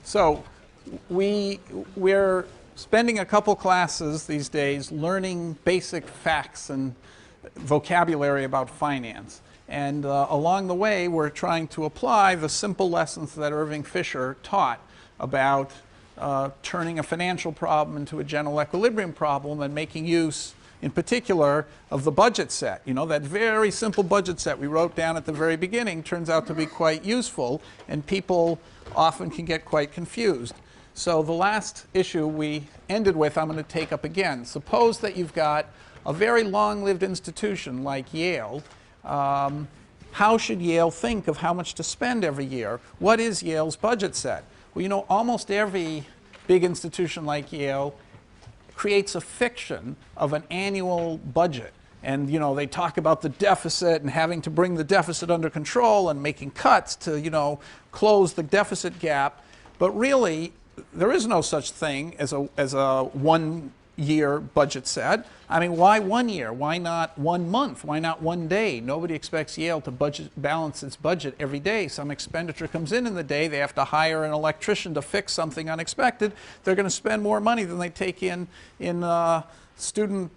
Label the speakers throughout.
Speaker 1: So we're spending a couple classes these days learning basic facts and vocabulary about finance. And along the way, we're trying to apply the simple lessons that Irving Fisher taught about turning a financial problem into a general equilibrium problem and making use, in particular, of the budget set. You know, that very simple budget set we wrote down at the very beginning turns out to be quite useful, and people often can get quite confused. So the last issue we ended with, I'm going to take up again. Suppose that you've got a very long-lived institution like Yale. How should Yale think of how much to spend every year? What is Yale's budget set? Well, you know, almost every big institution like Yale creates a fiction of an annual budget. And, you know, they talk about the deficit and having to bring the deficit under control and making cuts to, you know, close the deficit gap. But really, there is no such thing as a one-year budget set. I mean, why 1 year? Why not 1 month? Why not 1 day? Nobody expects Yale to balance its budget every day. Some expenditure comes in the day. They have to hire an electrician to fix something unexpected. They're going to spend more money than they take in student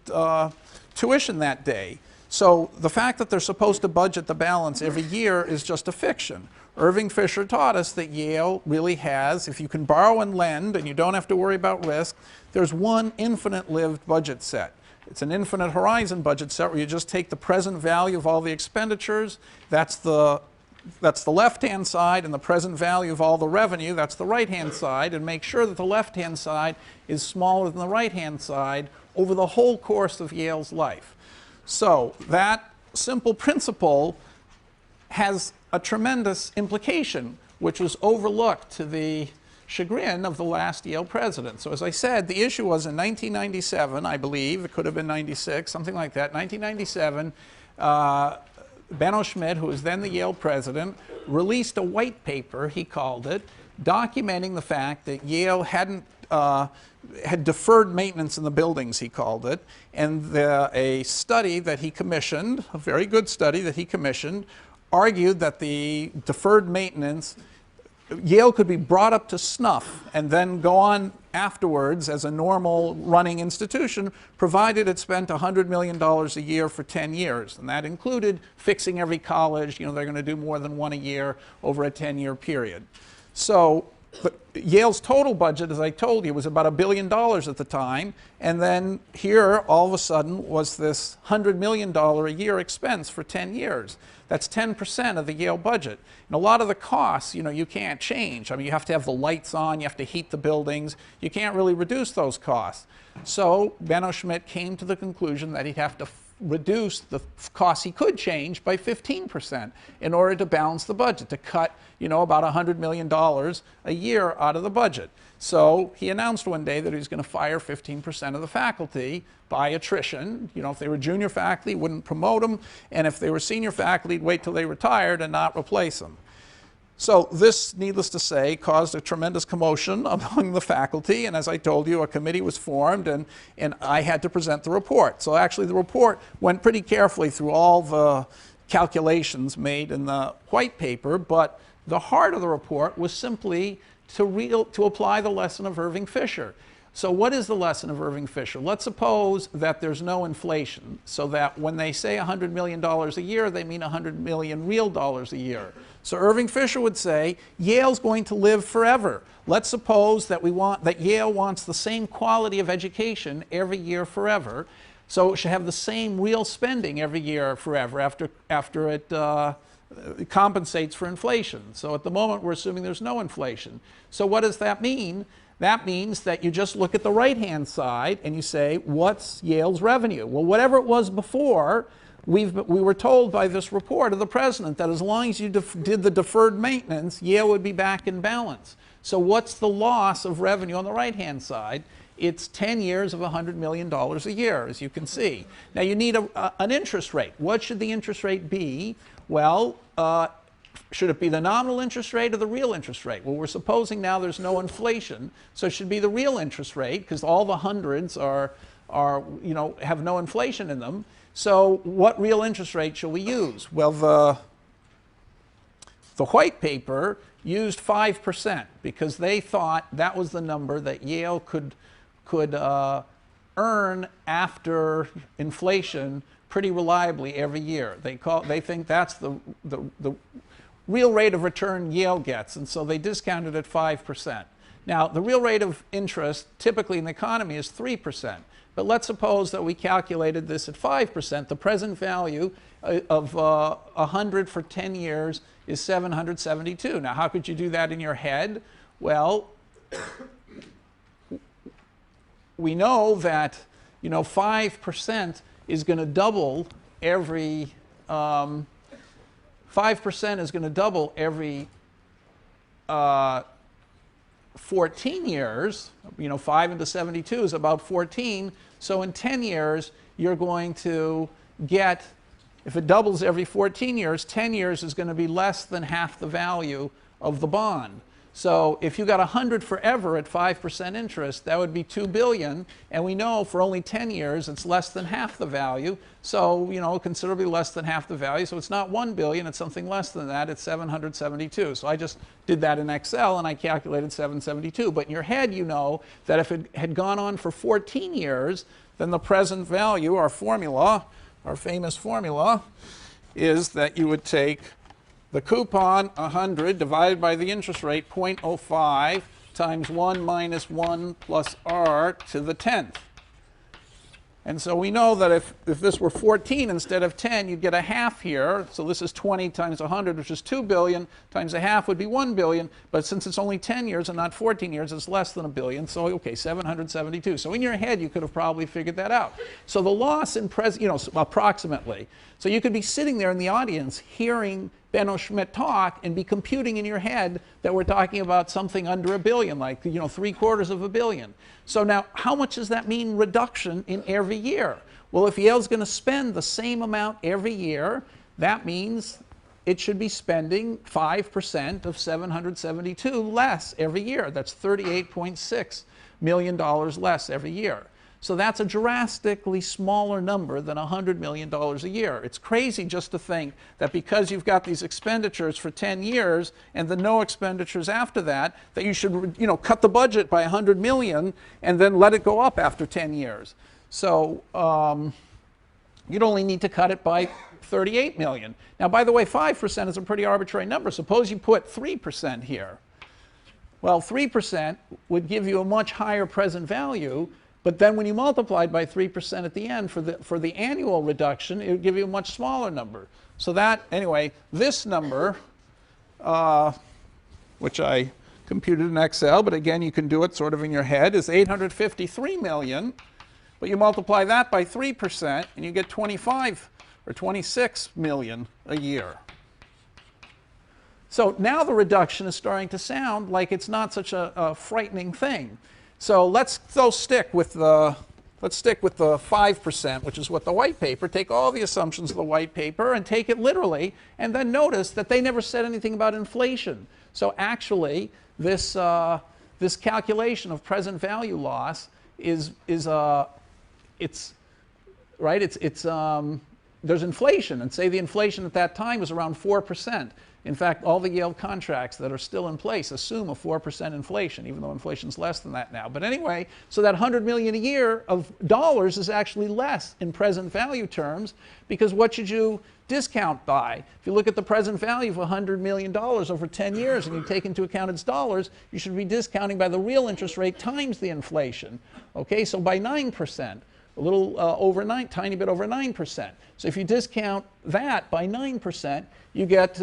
Speaker 1: tuition that day. So the fact that they're supposed to budget the balance every year is just a fiction. Irving Fisher taught us that Yale really has, if you can borrow and lend and you don't have to worry about risk, there's one infinite-lived budget set. It's an infinite horizon budget set where you just take the present value of all the expenditures, that's the left-hand side, and the present value of all the revenue, that's the right-hand side, and make sure that the left-hand side is smaller than the right-hand side over the whole course of Yale's life. So that simple principle has a tremendous implication, which was overlooked to the chagrin of the last Yale president. So as I said, the issue was in 1997, I believe, it could have been 96, something like that. 1997, Benno Schmidt, who was then the Yale president, released a white paper, he called it, documenting the fact that Yale had deferred maintenance in the buildings, he called it, and a study that he commissioned, a very good study that he commissioned, argued that the deferred maintenance, Yale could be brought up to snuff and then go on afterwards as a normal running institution, provided it spent $100 million a year for 10 years. And that included fixing every college. You know, they're going to do more than one a year over a 10-year period. So Yale's total budget, as I told you, was about $1 billion at the time. And then here, all of a sudden, was this $100 million a year expense for 10 years. That's 10% of the Yale budget. And a lot of the costs, you know, you can't change. I mean, you have to have the lights on, you have to heat the buildings. You can't really reduce those costs. So Benno Schmidt came to the conclusion that he'd have to reduce the costs he could change by 15% in order to balance the budget, to cut, you know, about $100 million a year out of the budget. So he announced one day that he was going to fire 15% of the faculty by attrition. You know, if they were junior faculty, he wouldn't promote them, and if they were senior faculty, he'd wait till they retired and not replace them. So this, needless to say, caused a tremendous commotion among the faculty, and as I told you, a committee was formed, and I had to present the report. So actually the report went pretty carefully through all the calculations made in the white paper, but the heart of the report was simply to apply the lesson of Irving Fisher. So what is the lesson of Irving Fisher? Let's suppose that there's no inflation, so that when they say $100 million a year, they mean $100 million real dollars a year. So Irving Fisher would say, Yale's going to live forever. Let's suppose that Yale wants the same quality of education every year forever, so it should have the same real spending every year forever after it compensates for inflation. So at the moment, we're assuming there's no inflation. So what does that mean? That means that you just look at the right-hand side and you say, what's Yale's revenue? Well, whatever it was before, we were told by this report of the president that as long as you did the deferred maintenance, Yale would be back in balance. So what's the loss of revenue on the right-hand side? It's 10 years of $100 million a year, as you can see. Now you need an interest rate. What should the interest rate be? Well, should it be the nominal interest rate or the real interest rate? Well, we're supposing now there's no inflation, so it should be the real interest rate because all the hundreds are you know, have no inflation in them. So what real interest rate shall we use? Well, The white paper used 5% because they thought that was the number that Yale could earn after inflation pretty reliably every year. They think that's the real rate of return Yale gets, and so they discounted at 5%. Now, the real rate of interest typically in the economy is 3%. But let's suppose that we calculated this at 5%. The present value of 100 for 10 years is 772. Now, how could you do that in your head? Well, we know that 5% is going to double every 5% is going to double every 14 years. 5 into 72 is about 14. So in 10 years, you're going to get, if it doubles every 14 years, 10 years is going to be less than half the value of the bond. So if you got 100 forever at 5% interest, that would be $2 billion. And we know for only 10 years, it's less than half the value. So, considerably less than half the value. So it's not $1 billion, it's something less than that. It's 772. So I just did that in Excel and I calculated 772. But in your head, you know that if it had gone on for 14 years, then the present value, our formula, our famous formula, is that you would take the coupon, 100, divided by the interest rate, 0.05, times 1 minus 1 plus r to the 10th. And so we know that if this were 14 instead of 10, you'd get a half here. So this is 20 times 100, which is 2 billion, times a half would be 1 billion. But since it's only 10 years and not 14 years, it's less than a billion. So, okay, 772. So in your head, you could have probably figured that out. So the loss in approximately. So you could be sitting there in the audience hearing Benno Schmidt talk and be computing in your head that we're talking about something under a billion, like 3/4 of a billion. So now, how much does that mean reduction in every year? Well, if Yale's going to spend the same amount every year, that means it should be spending 5% of 772 less every year. That's $38.6 million less every year. So that's a drastically smaller number than $100 million a year. It's crazy just to think that because you've got these expenditures for 10 years and then no expenditures after that, that you should cut the budget by $100 million and then let it go up after 10 years. So you'd only need to cut it by 38 million. Now, by the way, 5% is a pretty arbitrary number. Suppose you put 3% here. Well, 3% would give you a much higher present value. But then when you multiplied by 3% at the end for the annual reduction, it would give you a much smaller number. So that, anyway, this number, which I computed in Excel, but again, you can do it sort of in your head, is 853 million. But you multiply that by 3%, and you get 25 or 26 million a year. So now the reduction is starting to sound like it's not such a frightening thing. So let's stick with the 5%, which is what the white paper. Take all the assumptions of the white paper and take it literally, and then notice that they never said anything about inflation. So actually, this calculation of present value loss there's inflation, and say the inflation at that time was around 4%. In fact, all the Yale contracts that are still in place assume a 4% inflation, even though inflation's less than that now. But anyway, so that $100 million a year of dollars is actually less in present value terms, because what should you discount by? If you look at the present value of $100 million over 10 years and you take into account its dollars, you should be discounting by the real interest rate times the inflation. Okay, so by 9%. A little over 9, tiny bit over 9%. So if you discount that by 9%, you get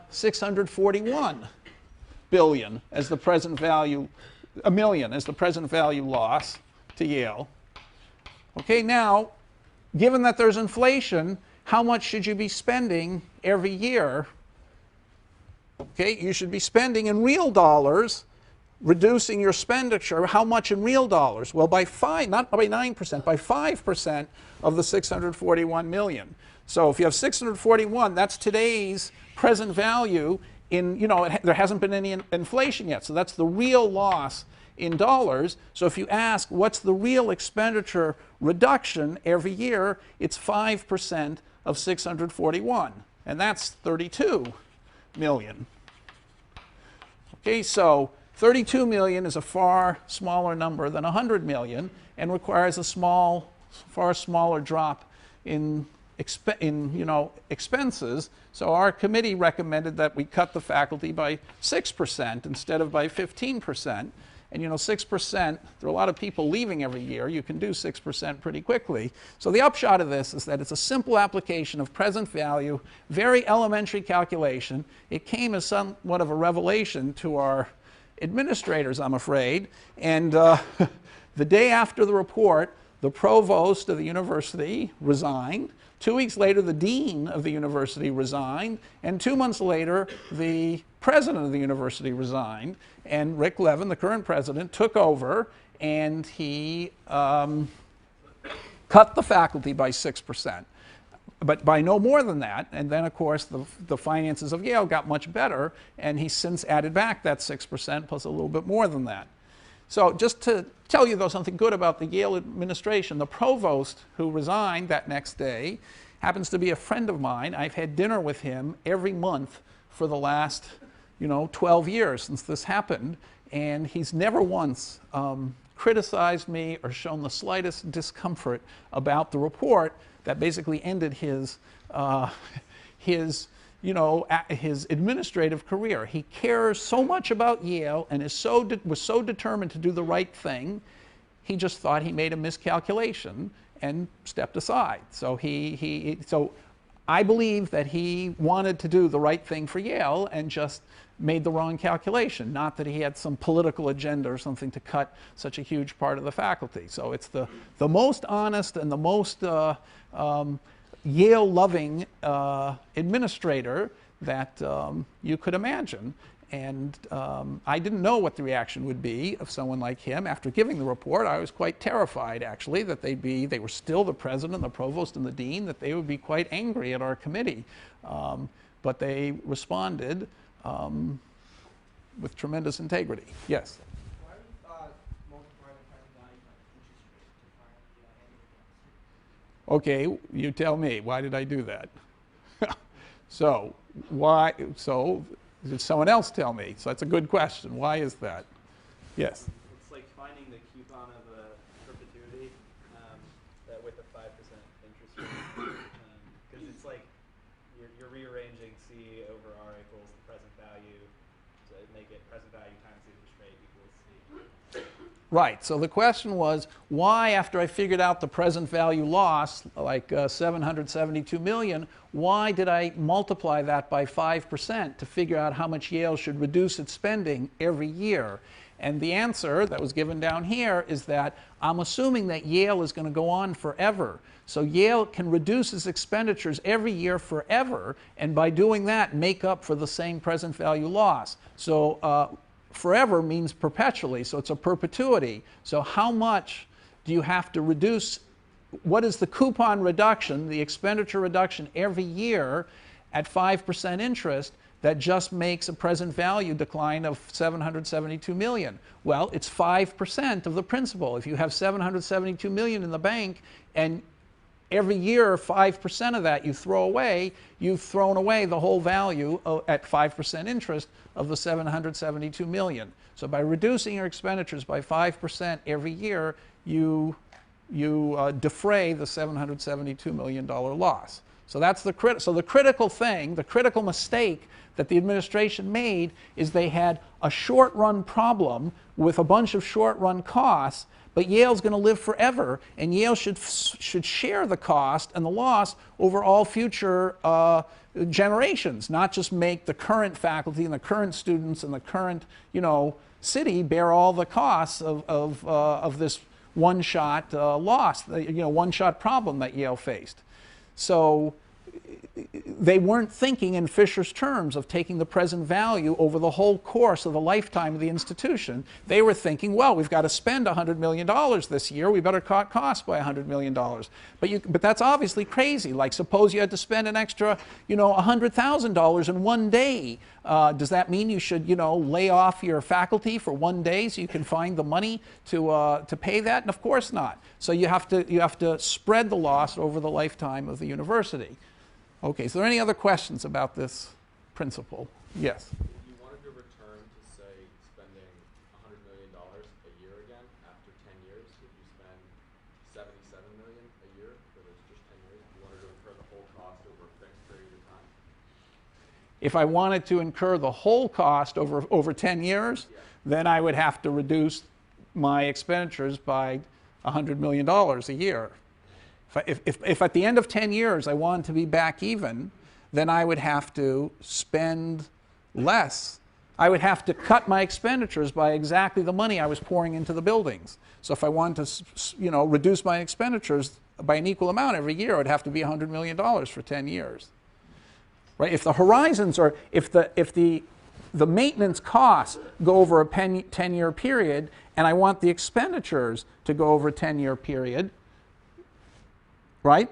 Speaker 1: 641 billion as the present value, a million as the present value loss to Yale. Okay, now, given that there's inflation, how much should you be spending every year? Okay, you should be spending in real dollars, reducing your expenditure. How much in real dollars? Well, by 5, not by 9%, by 5% of the 641 million. So if you have 641, that's today's present value in, there hasn't been any inflation yet. So that's the real loss in dollars. So if you ask what's the real expenditure reduction every year, it's 5% of 641. And that's 32 million. Okay, so 32 million is a far smaller number than 100 million and requires a far smaller drop in expenses. So our committee recommended that we cut the faculty by 6% instead of by 15%. And 6%, there are a lot of people leaving every year. You can do 6% pretty quickly. So the upshot of this is that it's a simple application of present value, very elementary calculation. It came as somewhat of a revelation to our administrators, I'm afraid. And the day after the report, the provost of the university resigned. 2 weeks later, the dean of the university resigned. And 2 months later, the president of the university resigned. And Rick Levin, the current president, took over, and he cut the faculty by 6%. But by no more than that. And then, of course, the finances of Yale got much better, and he's since added back that 6% plus a little bit more than that. So just to tell you, though, something good about the Yale administration, the provost who resigned that next day happens to be a friend of mine. I've had dinner with him every month for the last 12 years since this happened, and he's never once criticized me or shown the slightest discomfort about the report that basically ended his administrative career. He cares so much about Yale and was so determined to do the right thing. He just thought he made a miscalculation and stepped aside. So so I believe that he wanted to do the right thing for Yale and just made the wrong calculation, not that he had some political agenda or something to cut such a huge part of the faculty. So it's the most honest and the most Yale-loving administrator that you could imagine. And I didn't know what the reaction would be of someone like him. After giving the report, I was quite terrified, actually, that they were still the president, the provost, and the dean, that they would be quite angry at our committee. But they responded with tremendous integrity. Yes?
Speaker 2: Why multiply the present value by interest rate to find
Speaker 1: Okay, you tell me. Why did I do that? So did someone else tell me? So that's a good question. Why is that? Yes?
Speaker 3: It's like finding the coupon of a perpetuity that with a 5% interest rate. Because it's like you're rearranging C over R equals the present value to make it present value times the interest rate equals C.
Speaker 1: Right. So the question was, why, after I figured out the present value loss, like 772 million, why did I multiply that by 5% to figure out how much Yale should reduce its spending every year? And the answer that was given down here is that I'm assuming that Yale is going to go on forever. So Yale can reduce its expenditures every year forever, and by doing that, make up for the same present value loss. So forever means perpetually, so it's a perpetuity. So how much do you have to reduce? What is the coupon reduction, the expenditure reduction every year at 5% interest that just makes a present value decline of 772 million? Well, it's 5% of the principal. If you have 772 million in the bank and every year 5% of that you throw away, you've thrown away the whole value at 5% interest of the 772 million. So by reducing your expenditures by 5% every year, you defray the $772 million loss. So that's the critical thing, the critical mistake that the administration made is they had a short-run problem with a bunch of short-run costs, but Yale's going to live forever, and Yale should share the cost and the loss over all future generations, not just make the current faculty and the current students and the current city bear all the costs of this one-shot loss, one-shot problem that Yale faced. So they weren't thinking in Fisher's terms of taking the present value over the whole course of the lifetime of the institution. They were thinking, well, we've got to spend $100 million this year. We better cut costs by $100 million. But that's obviously crazy. Like, suppose you had to spend an extra, $100,000 in one day. Does that mean you should, lay off your faculty for one day so you can find the money to pay that? And of course not. So you have to spread the loss over the lifetime of the university. Okay, so are there any other questions about this principle? Yes?
Speaker 4: If you wanted to return to say, spending $100 million a year again after 10 years, would you spend $77 million a year for those just 10 years? If you wanted to incur the whole cost over a fixed period of time?
Speaker 1: If I wanted to incur the whole cost over 10 years,
Speaker 4: Yeah.
Speaker 1: then I would have to reduce my expenditures by $100 million a year. If at the end of 10 years I wanted to be back even, then I would have to spend less. I would have to cut my expenditures by exactly the money I was pouring into the buildings. So if I wanted to, reduce my expenditures by an equal amount every year, it would have to be $100 million for 10 years. Right? If the horizons are, if the maintenance costs go over a 10-year period, and I want the expenditures to go over a 10-year period, right?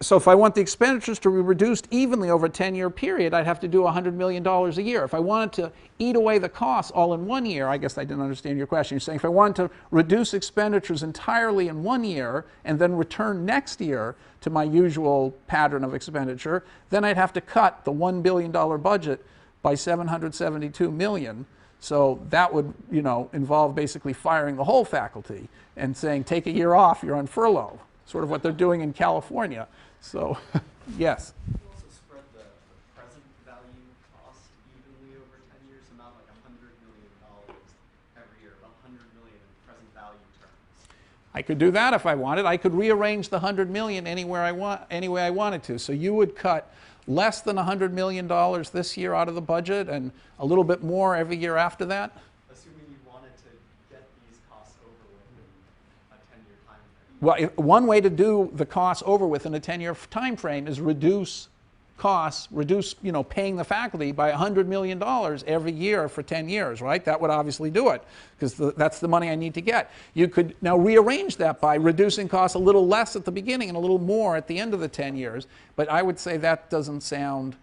Speaker 1: So if I want the expenditures to be reduced evenly over a 10-year period, I'd have to do $100 million a year. If I wanted to eat away the costs all in 1 year, I guess I didn't understand your question. You're saying if I wanted to reduce expenditures entirely in 1 year and then return next year to my usual pattern of expenditure, then I'd have to cut the $1 billion budget by $772 million. So that would, involve basically firing the whole faculty and saying, take a year off, you're on furlough. Sort of what they're doing in California. So, yes.
Speaker 5: You also spread the present value cost evenly over 10 years, so not like $100 million every year, but $100 million in present value terms.
Speaker 1: I could do that if I wanted. I could rearrange the $100 million any way I wanted to. So you would cut less than $100 million this year out of the budget and a little bit more every year after that.
Speaker 5: Assuming you wanted to get these costs over with in a 10-year time frame.
Speaker 1: Well, one way to do the costs over with in a 10-year time frame is reduce costs, paying the faculty by $100 million every year for 10 years, right? That would obviously do it, because that's the money I need to get. You could now rearrange that by reducing costs a little less at the beginning and a little more at the end of the 10 years, but I would say that doesn't sound,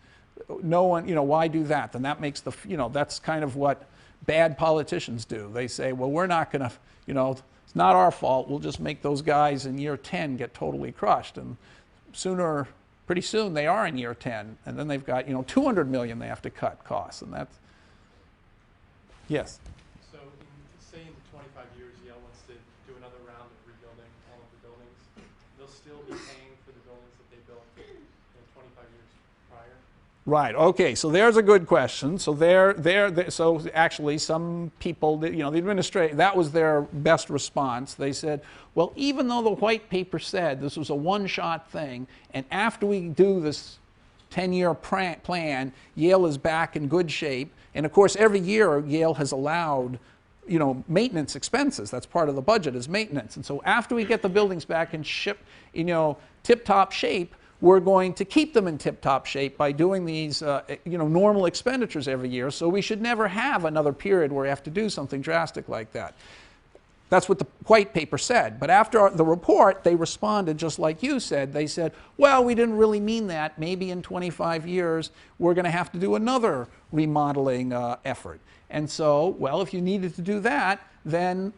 Speaker 1: no one, why do that? Then that makes that's kind of what bad politicians do. They say, well, we're not going to, it's not our fault, we'll just make those guys in year 10 get totally crushed, and pretty soon they are in year 10, and then they've got, $200 million they have to cut costs, and that's, yes?
Speaker 2: So say in 25 years, Yale wants to do another round of rebuilding all of the buildings. They'll still be paying for the buildings that they built 25 years prior?
Speaker 1: Right, okay, so there's a good question. So so actually some people, the administration, that was their best response. They said, well, even though the white paper said this was a one-shot thing, and after we do this 10-year plan, Yale is back in good shape. And of course, every year Yale has allowed, maintenance expenses. That's part of the budget, is maintenance. And so after we get the buildings back in tip-top shape, we're going to keep them in tip-top shape by doing these, normal expenditures every year. So we should never have another period where we have to do something drastic like that. That's what the white paper said. But after the report, they responded just like you said. They said, well, we didn't really mean that. Maybe in 25 years, we're going to have to do another remodeling effort. And so, well, if you needed to do that, then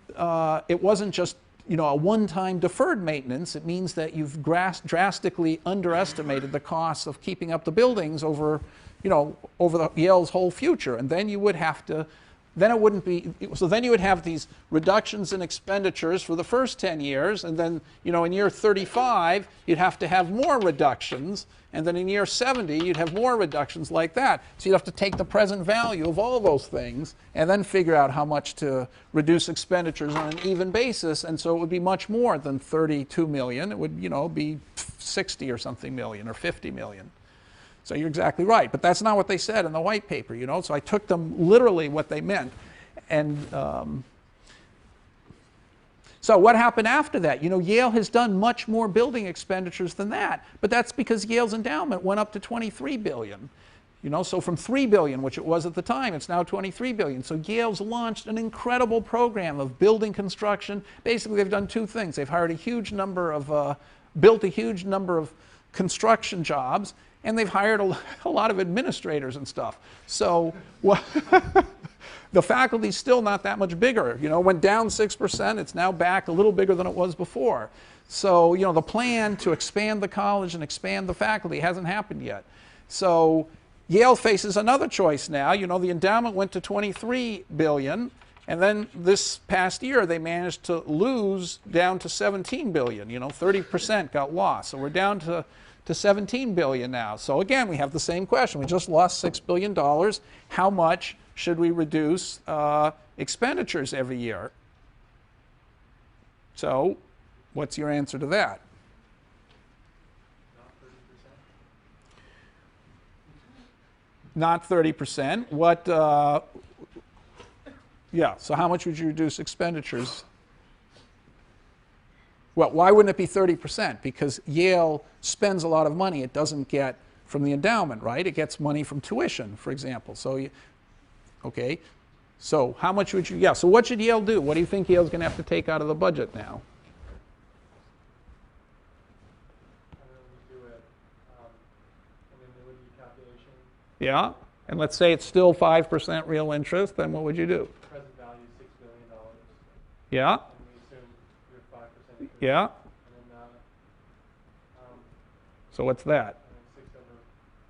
Speaker 1: it wasn't just a one-time deferred maintenance. It means that you've drastically underestimated the costs of keeping up the buildings over Yale's whole future. And then you would have to, then it wouldn't be, so then you would have these reductions in expenditures for the first 10 years, and then, in year 35, you'd have to have more reductions, and then in year 70, you'd have more reductions like that. So you'd have to take the present value of all those things, and then figure out how much to reduce expenditures on an even basis, and so it would be much more than 32 million. It would, be 60 or something million, or 50 million. So you're exactly right, but that's not what they said in the white paper, So I took them literally what they meant. And so what happened after that? Yale has done much more building expenditures than that, but that's because Yale's endowment went up to 23 billion. So from 3 billion, which it was at the time, it's now 23 billion. So Yale's launched an incredible program of building construction. Basically, they've done two things. They've hired built a huge number of construction jobs, and they've hired a lot of administrators and stuff. So the faculty's still not that much bigger. It went down 6%. It's now back a little bigger than it was before. So, the plan to expand the college and expand the faculty hasn't happened yet. So Yale faces another choice now. You know, the endowment went to 23 billion, and then this past year they managed to lose down to 17 billion. You know, 30% got lost. So we're down to 17 billion now. So again, we have the same question. We just lost $6 billion. How much should we reduce expenditures every year? So what's your answer to that? Not 30%. What, yeah, so how much would you reduce expenditures? Well, why wouldn't it be 30%? Because Yale spends a lot of money it doesn't get from the endowment, right? It gets money from tuition, for example. So, okay, so how much would you, yeah, so what should Yale do? What do you think Yale's going to have to take out of the budget now?
Speaker 2: Do an annuity calculation.
Speaker 1: Yeah, and let's say it's still 5% real interest, then what would you do?
Speaker 2: Present value $6 billion.
Speaker 1: Yeah,
Speaker 2: And we assume your 5% interest.
Speaker 1: yeah,
Speaker 2: And then,
Speaker 1: so what's that?
Speaker 2: 6 over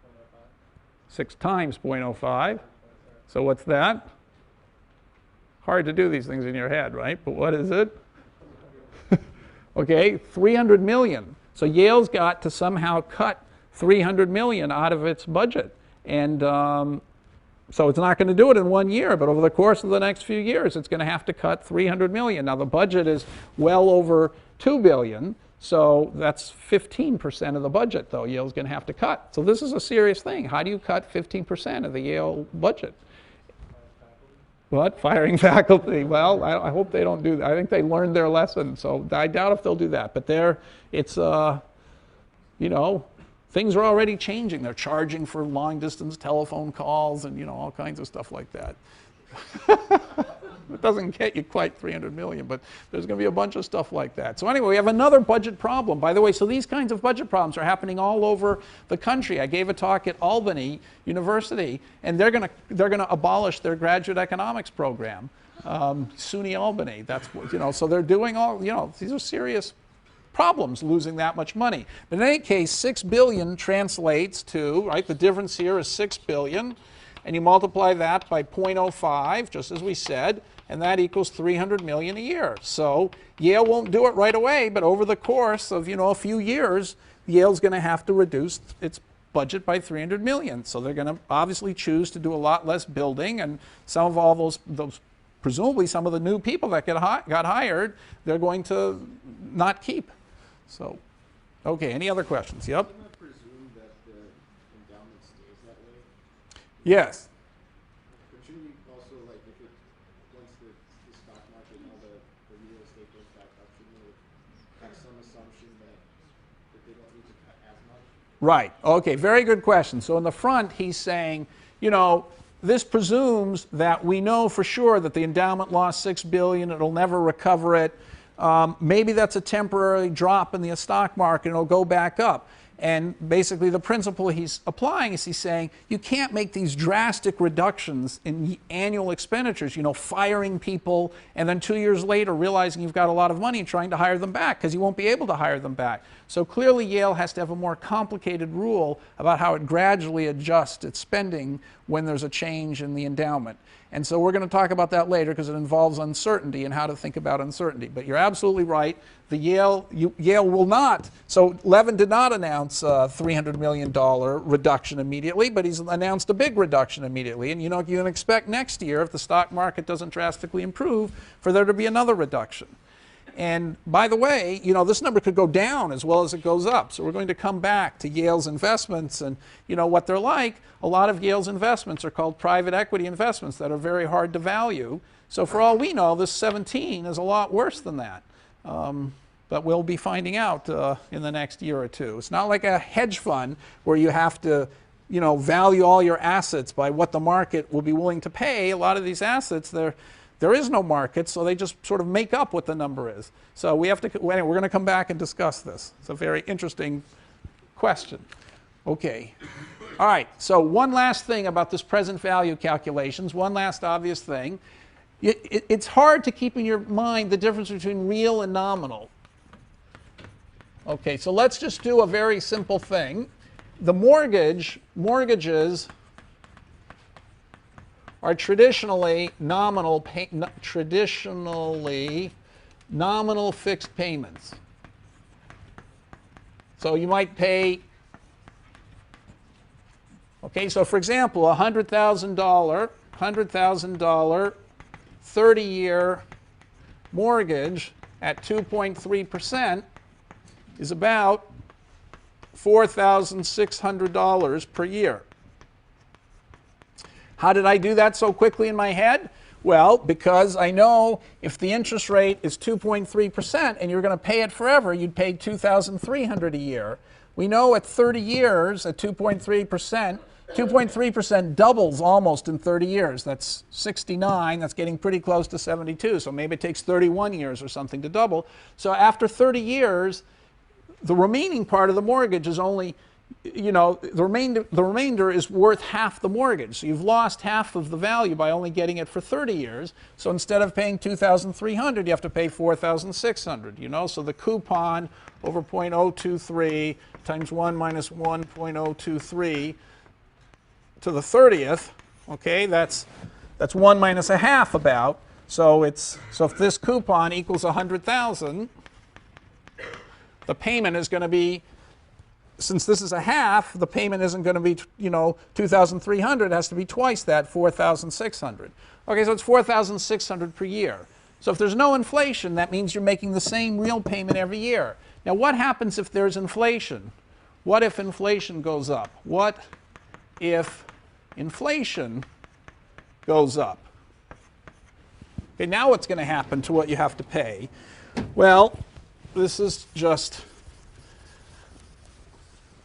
Speaker 2: 0.05.
Speaker 1: 6 times 0.05. So what's that? Hard to do these things in your head, right? But what is it? Okay, 300 million. So Yale's got to somehow cut 300 million out of its budget. And so it's not going to do it in 1 year, but over the course of the next few years, it's going to have to cut 300 million. Now the budget is well over 2 billion, so that's 15% of the budget, though, Yale's going to have to cut. So this is a serious thing. How do you cut 15% of the Yale budget? What? Firing faculty. Well, I hope they don't do that. I think they learned their lesson, so I doubt if they'll do that. But it's, you know, things are already changing. They're charging for long-distance telephone calls and, you know, all kinds of stuff like that. It doesn't get you quite 300 million, but there's going to be a bunch of stuff like that. So anyway, we have another budget problem. By the way, so these kinds of budget problems are happening all over the country. I gave a talk at Albany University, and they're going to abolish their graduate economics program. SUNY Albany. That's what, you know. So they're doing all, you know, these are serious problems, losing that much money. But in any case, 6 billion translates to, right, the difference here is 6 billion, and you multiply that by 0.05, just as we said, and that equals 300 million a year. So Yale won't do it right away, but over the course of, you know, a few years, Yale's going to have to reduce its budget by 300 million. So they're going to obviously choose to do a lot less building, and some of all those presumably some of the new people that got hired, they're going to not keep. So, okay, any other questions? Yep.
Speaker 6: Can I presume that the endowment stays that way?
Speaker 1: Yes.
Speaker 6: But shouldn't we also, like, if it, once the stock market and all the real estate goes back up, shouldn't we have some assumption that they don't need to cut as much?
Speaker 1: Right. Okay, very good question. So in the front, he's saying, you know, this presumes that we know for sure that the endowment lost $6 billion, it'll never recover it. Maybe that's a temporary drop in the stock market and it'll go back up. And basically the principle he's applying is he's saying you can't make these drastic reductions in annual expenditures, you know, firing people and then 2 years later realizing you've got a lot of money and trying to hire them back because you won't be able to hire them back. So clearly Yale has to have a more complicated rule about how it gradually adjusts its spending when there's a change in the endowment. And so we're going to talk about that later because it involves uncertainty and how to think about uncertainty. But you're absolutely right. The Yale will not. So Levin did not announce a $300 million reduction immediately, but he's announced a big reduction immediately. And you know, you can expect next year, if the stock market doesn't drastically improve, for there to be another reduction. And by the way, you know, this number could go down as well as it goes up. So we're going to come back to Yale's investments and, you know, what they're like. A lot of Yale's investments are called private equity investments that are very hard to value. So for all we know, this 17 is a lot worse than that. But we'll be finding out in the next year or two. It's not like a hedge fund where you have to, you know, value all your assets by what the market will be willing to pay. A lot of these assets, there is no market, so they just sort of make up what the number is. So we have to, anyway, we're going to come back and discuss this. It's a very interesting question. Okay. All right, so one last thing about this present value calculations, one last obvious thing. It's hard to keep in your mind the difference between real and nominal. Okay, so let's just do a very simple thing. The mortgages are traditionally nominal fixed payments. So you might pay, okay, so for example, a $100,000 30-year mortgage at 2.3% is about $4,600 per year. How did I do that so quickly in my head? Well, because I know if the interest rate is 2.3% and you're going to pay it forever, you'd pay $2,300 a year. We know at 30 years, at 2.3%, 2.3% doubles almost in 30 years. That's 69. That's getting pretty close to 72. So maybe it takes 31 years or something to double. So after 30 years, the remaining part of the mortgage is only, the remainder is worth half the mortgage. So you've lost half of the value by only getting it for 30 years. So instead of paying $2,300, you have to pay $4,600, So the coupon over 0.023 times 1 minus 1.023 to the 30th, okay, that's 1 minus a half about. So if this coupon equals 100,000, the payment is going to be, since this is a half, the payment isn't going to be, $2,300. It has to be twice that, $4,600. Okay, so it's $4,600 per year. So if there's no inflation, that means you're making the same real payment every year. Now, what happens if there's inflation? What if inflation goes up? What if inflation goes up? Okay, now what's going to happen to what you have to pay? Well, this is just,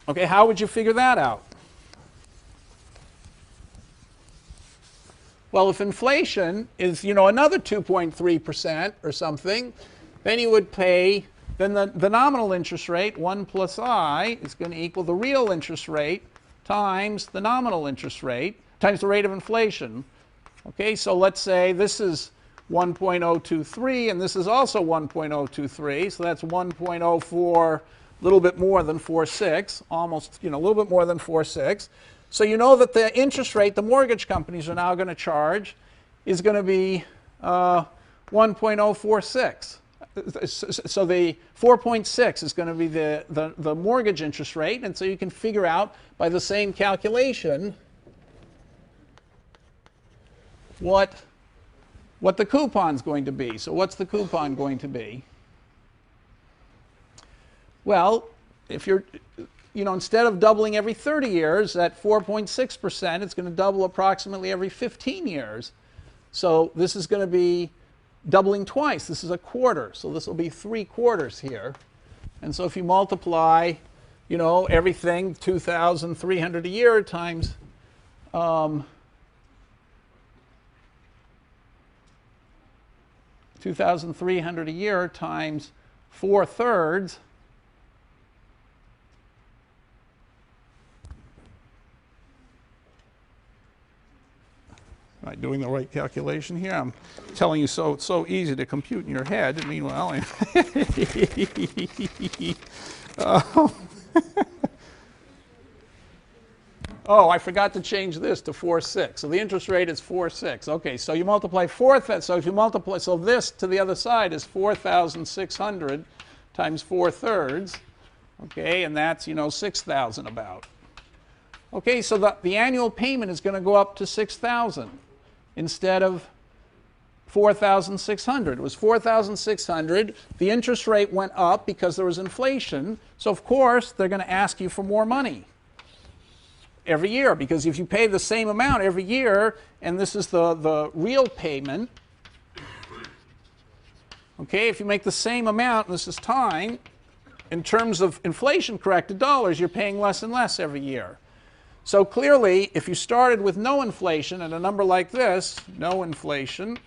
Speaker 1: okay, how would you figure that out? Well, if inflation is, another 2.3% or something, then you would pay, then the nominal interest rate, 1 plus I, is going to equal the real interest rate times the nominal interest rate, times the rate of inflation. Okay, so let's say this is 1.023, and this is also 1.023, so that's 1.04, a little bit more than 46, almost, a little bit more than 46. So you know that the interest rate the mortgage companies are now going to charge is going to be 1.046. So the 4.6 is going to be the mortgage interest rate, and so you can figure out by the same calculation what the coupon's going to be. So what's the coupon going to be? Well, if you're, instead of doubling every 30 years at 4.6%, it's going to double approximately every 15 years. So this is going to be doubling twice. This is a quarter, so this will be 3/4 here. And so if you multiply, everything 2,300 a year times 2,300 a year times 4/3. Am I doing the right calculation here? I'm telling you it's so easy to compute in your head. And meanwhile, oh, I forgot to change this to 4.6. So the interest rate is 4.6. Okay, so you multiply so this to the other side is 4,600 times 4/3. Okay, and that's 6,000 about. Okay, so the annual payment is going to go up to 6,000 instead of 4,600. It was 4,600. The interest rate went up because there was inflation. So of course they're going to ask you for more money every year, because if you pay the same amount every year, and this is the real payment, okay, if you make the same amount, and this is time, in terms of inflation-corrected dollars, you're paying less and less every year. So clearly, if you started with no inflation and a number like this, no inflation,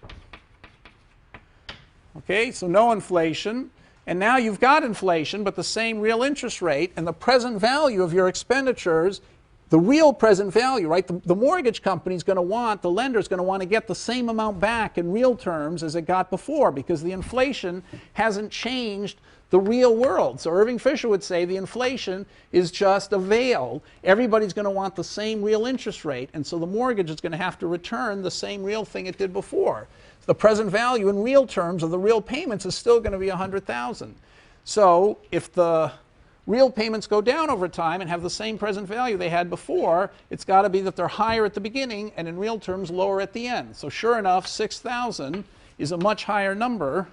Speaker 1: okay, so no inflation, and now you've got inflation, but the same real interest rate, and the present value of your expenditures, the real present value, right? The mortgage company's going to want, the lender's going to want to get the same amount back in real terms as it got before, because the inflation hasn't changed the real world. So Irving Fisher would say the inflation is just a veil. Everybody's going to want the same real interest rate, and so the mortgage is going to have to return the same real thing it did before. The present value in real terms of the real payments is still going to be $100,000. So if the real payments go down over time and have the same present value they had before, it's got to be that they're higher at the beginning and in real terms lower at the end. So sure enough, 6,000 is a much higher number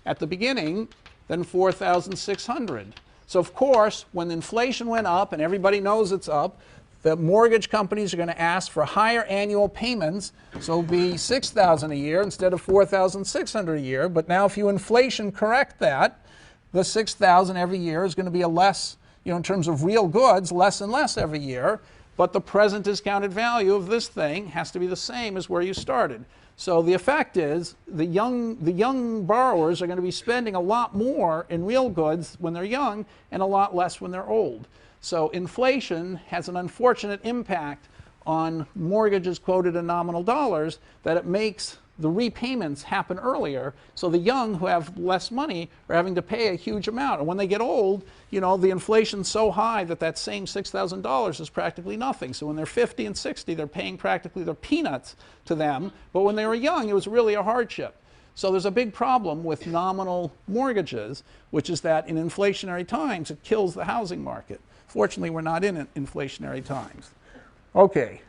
Speaker 1: at the beginning than 4,600. So of course, when inflation went up, and everybody knows it's up, the mortgage companies are going to ask for higher annual payments, so it'll be $6,000 a year instead of $4,600 a year. But now if you inflation correct that, the $6,000 every year is going to be a less, in terms of real goods, less and less every year. But the present discounted value of this thing has to be the same as where you started. So the effect is the young borrowers are going to be spending a lot more in real goods when they're young and a lot less when they're old. So inflation has an unfortunate impact on mortgages quoted in nominal dollars, that it makes the repayments happen earlier. So the young who have less money are having to pay a huge amount. And when they get old, the inflation's so high that that same $6,000 is practically nothing. So when they're 50 and 60, they're paying practically their peanuts to them. But when they were young, it was really a hardship. So there's a big problem with nominal mortgages, which is that in inflationary times, it kills the housing market. Fortunately, we're not in inflationary times. Okay,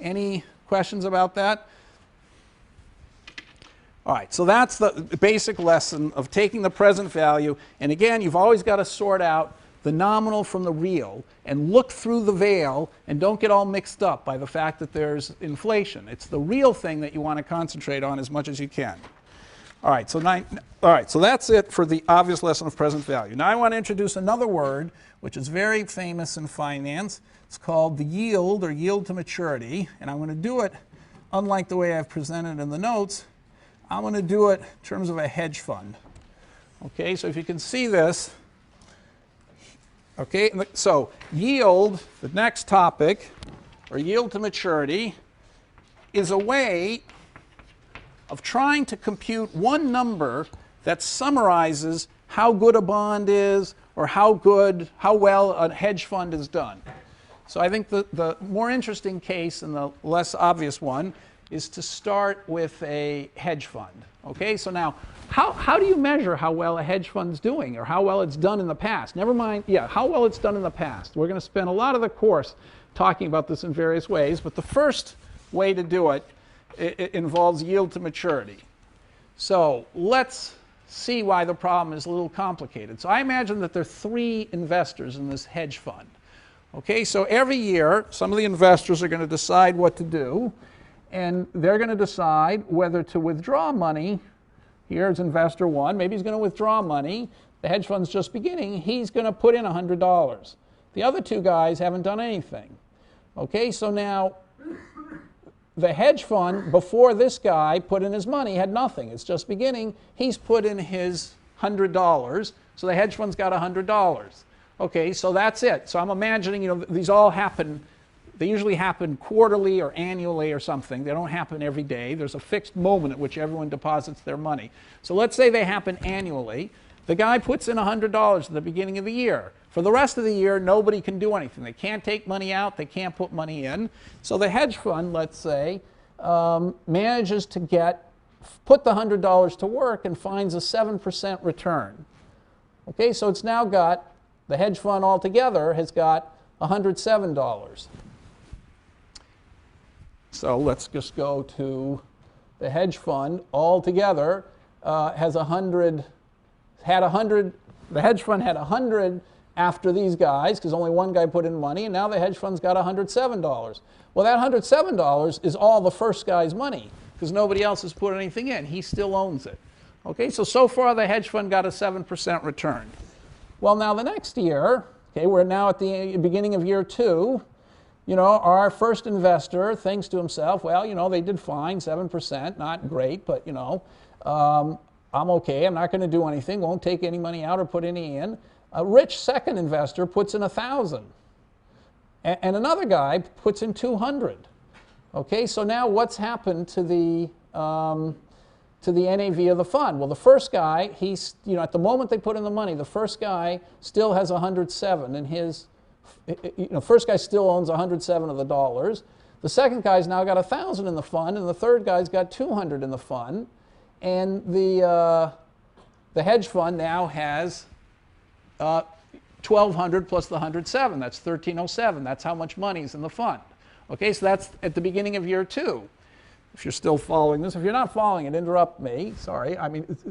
Speaker 1: any questions about that? All right, so that's the basic lesson of taking the present value. And again, you've always got to sort out the nominal from the real and look through the veil and don't get all mixed up by the fact that there's inflation. It's the real thing that you want to concentrate on as much as you can. All right, so that's it for the obvious lesson of present value. Now I want to introduce another word which is very famous in finance. It's called the yield, or yield to maturity. And I'm going to do it, unlike the way I've presented in the notes, I'm going to do it in terms of a hedge fund. Okay, so if you can see this, okay, so yield, the next topic, or yield to maturity, is a way of trying to compute one number that summarizes how good a bond is, or how well a hedge fund is done. So I think the more interesting case and the less obvious one is to start with a hedge fund. Okay, so now how do you measure how well a hedge fund's doing, or how well it's done in the past? Never mind, how well it's done in the past. We're going to spend a lot of the course talking about this in various ways, but the first way to do it involves yield to maturity. So let's see why the problem is a little complicated. So I imagine that there are 3 investors in this hedge fund. Okay, so every year some of the investors are going to decide what to do, and they're going to decide whether to withdraw money. Here's investor 1. Maybe he's going to withdraw money. The hedge fund's just beginning. He's going to put in $100. The other 2 guys haven't done anything. Okay, so now the hedge fund, before this guy put in his money, had nothing. It's just beginning. He's put in his $100, so the hedge fund's got $100. Okay, so that's it. So I'm imagining, these all happen. They usually happen quarterly or annually or something. They don't happen every day. There's a fixed moment at which everyone deposits their money. So let's say they happen annually. The guy puts in $100 at the beginning of the year. For the rest of the year, nobody can do anything. They can't take money out. They can't put money in. So the hedge fund, let's say, manages to put the $100 to work and finds a 7% return. Okay, so it's now got, the hedge fund altogether has got $107. So let's just go to the hedge fund altogether has 100, the hedge fund had 100 after these guys, because only one guy put in money, and now the hedge fund's got $107. Well, that $107 is all the first guy's money, because nobody else has put anything in. He still owns it. Okay, so far the hedge fund got a 7% return. Well, now the next year, okay, we're now at the beginning of year 2, our first investor thinks to himself, well, they did fine, 7%, not great, but, I'm okay, I'm not going to do anything, won't take any money out or put any in. A rich second investor puts in 1,000, and another guy puts in 200. Okay, so now what's happened to the to the NAV of the fund. Well, the first guy, at the moment they put in the money, the first guy still has 107 in his, first guy still owns 107 of the dollars. The second guy's now got 1,000 in the fund, and the third guy's got 200 in the fund. And the hedge fund now has 1,200 plus the 107. That's 1,307. That's how much money is in the fund. Okay, so that's at the beginning of year 2. If you're still following this, if you're not following it, interrupt me. Sorry.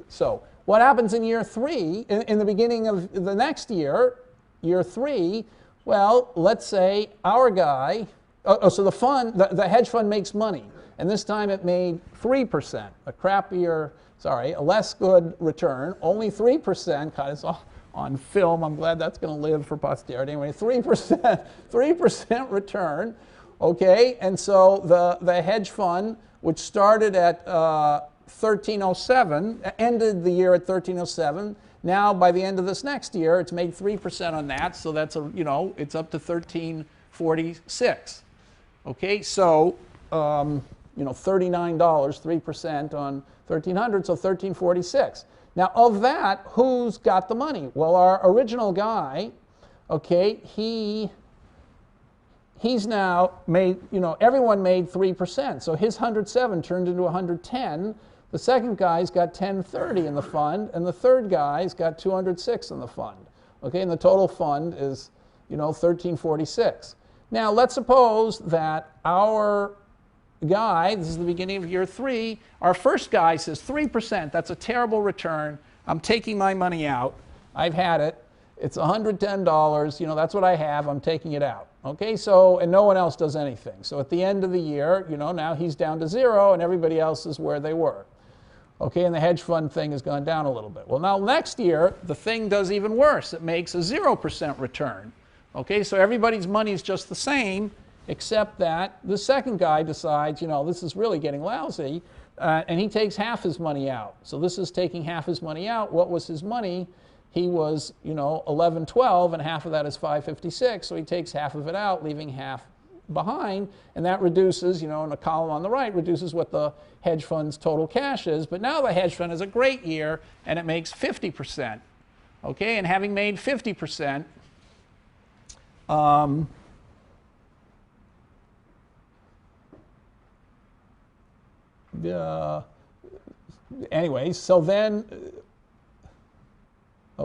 Speaker 1: So what happens in year 3, in the beginning of the next year, year 3? Well, let's say our guy. So the fund, the hedge fund makes money, and this time it made 3%, a less good return, only 3%. God, it's all on film. I'm glad that's going to live for posterity. Anyway, 3% return. Okay, and so the hedge fund, which started at 1307, ended the year at 1307. Now, by the end of this next year, it's made 3% on that, so that's it's up to 1346. Okay, so $39, 3% on 1,300, so 1,346. Now, of that, who's got the money? Well, our original guy, okay, he's now made, everyone made 3%. So his 107 turned into 110. The second guy's got 1030 in the fund, and the third guy's got 206 in the fund. Okay, and the total fund is, 1346. Now, let's suppose that our guy, this is the beginning of year 3, our first guy says 3%, that's a terrible return. I'm taking my money out. I've had it. It's $110, that's what I have. I'm taking it out. Okay, so, and no one else does anything. So at the end of the year, now he's down to 0 and everybody else is where they were. Okay, and the hedge fund thing has gone down a little bit. Well, now next year, the thing does even worse. It makes a 0% return. Okay, so everybody's money is just the same, except that the second guy decides, this is really getting lousy, and he takes half his money out. So this is taking half his money out. What was his money? He was, 1112, and half of that is 556, so he takes half of it out, leaving half behind, and that reduces, in the column on the right, reduces what the hedge fund's total cash is. But now the hedge fund has a great year, and it makes 50%. Okay, and having made 50%, anyway, so then,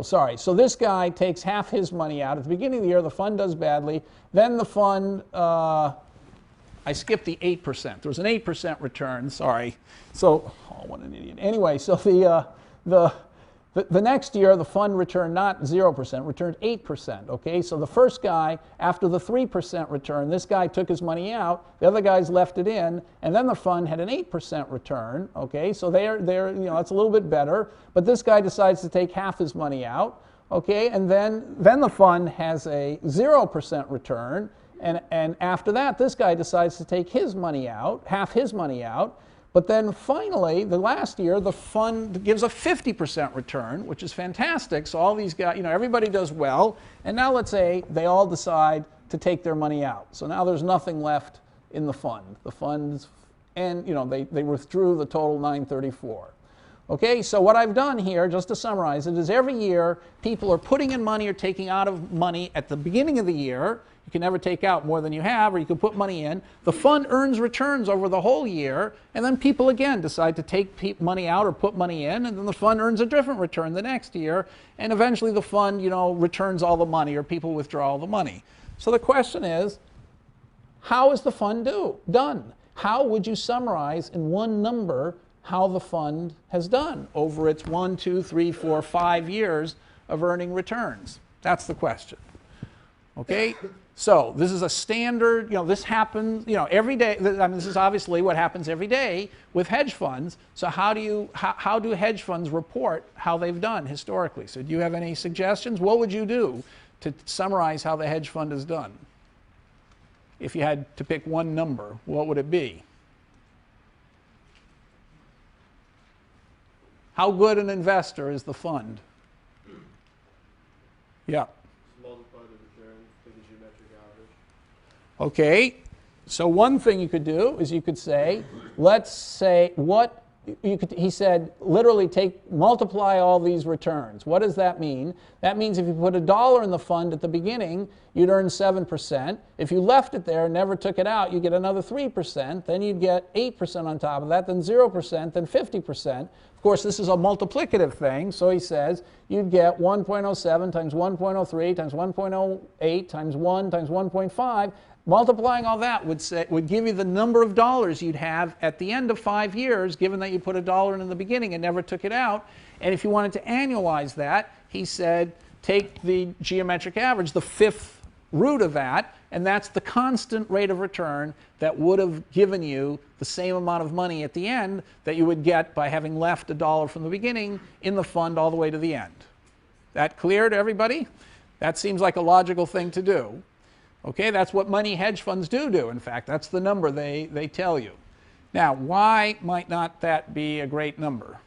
Speaker 1: so this guy takes half his money out. At the beginning of the year, the fund does badly. Then the fund, I skipped the 8%. There was an 8% return, sorry. So, oh, what an idiot. Anyway, so the next year, the fund returned not 0%, returned 8%. Okay, so the first guy, after the 3% return, this guy took his money out, the other guys left it in, and then the fund had an 8% return. Okay, so they're that's a little bit better, but this guy decides to take half his money out. Okay, and then the fund has a 0% return, and after that, this guy decides to take his money out, half his money out. But then finally, the last year, the fund gives a 50% return, which is fantastic. So all these guys, everybody does well. And now let's say they all decide to take their money out. So now there's nothing left in the fund. The funds, and they withdrew the total 934. Okay, so what I've done here, just to summarize it, is every year people are putting in money or taking out of money at the beginning of the year. You can never take out more than you have, or you can put money in. The fund earns returns over the whole year, and then people again decide to take money out or put money in, and then the fund earns a different return the next year, and eventually the fund, returns all the money, or people withdraw all the money. So the question is, how is the fund done? How would you summarize in one number how the fund has done over its 1, 2, 3, 4, 5 years of earning returns? That's the question. Okay, so this is a standard, this happens, every day. This is obviously what happens every day with hedge funds. So how do hedge funds report how they've done historically? So do you have any suggestions? What would you do to summarize how the hedge fund has done? If you had to pick one number, what would it be? How good an investor is the fund? Yeah. Okay, so one thing you could do is you could say, let's say what, he said, literally multiply all these returns. What does that mean? That means if you put $1 in the fund at the beginning, you'd earn 7%. If you left it there and never took it out, you get another 3%. Then you'd get 8% on top of that, then 0%, then 50%. Of course, this is a multiplicative thing, so he says you'd get 1.07 times 1.03 times 1.08 times 1 times 1.5. Multiplying all that would give you the number of dollars you'd have at the end of 5 years, given that you put $1 in the beginning and never took it out. And if you wanted to annualize that, he said take the geometric average, the fifth root of that, and that's the constant rate of return that would have given you the same amount of money at the end that you would get by having left $1 from the beginning in the fund all the way to the end. That clear to everybody? That seems like a logical thing to do. Okay, that's what money hedge funds do. In fact, that's the number they tell you. Now, why might not that be a great number?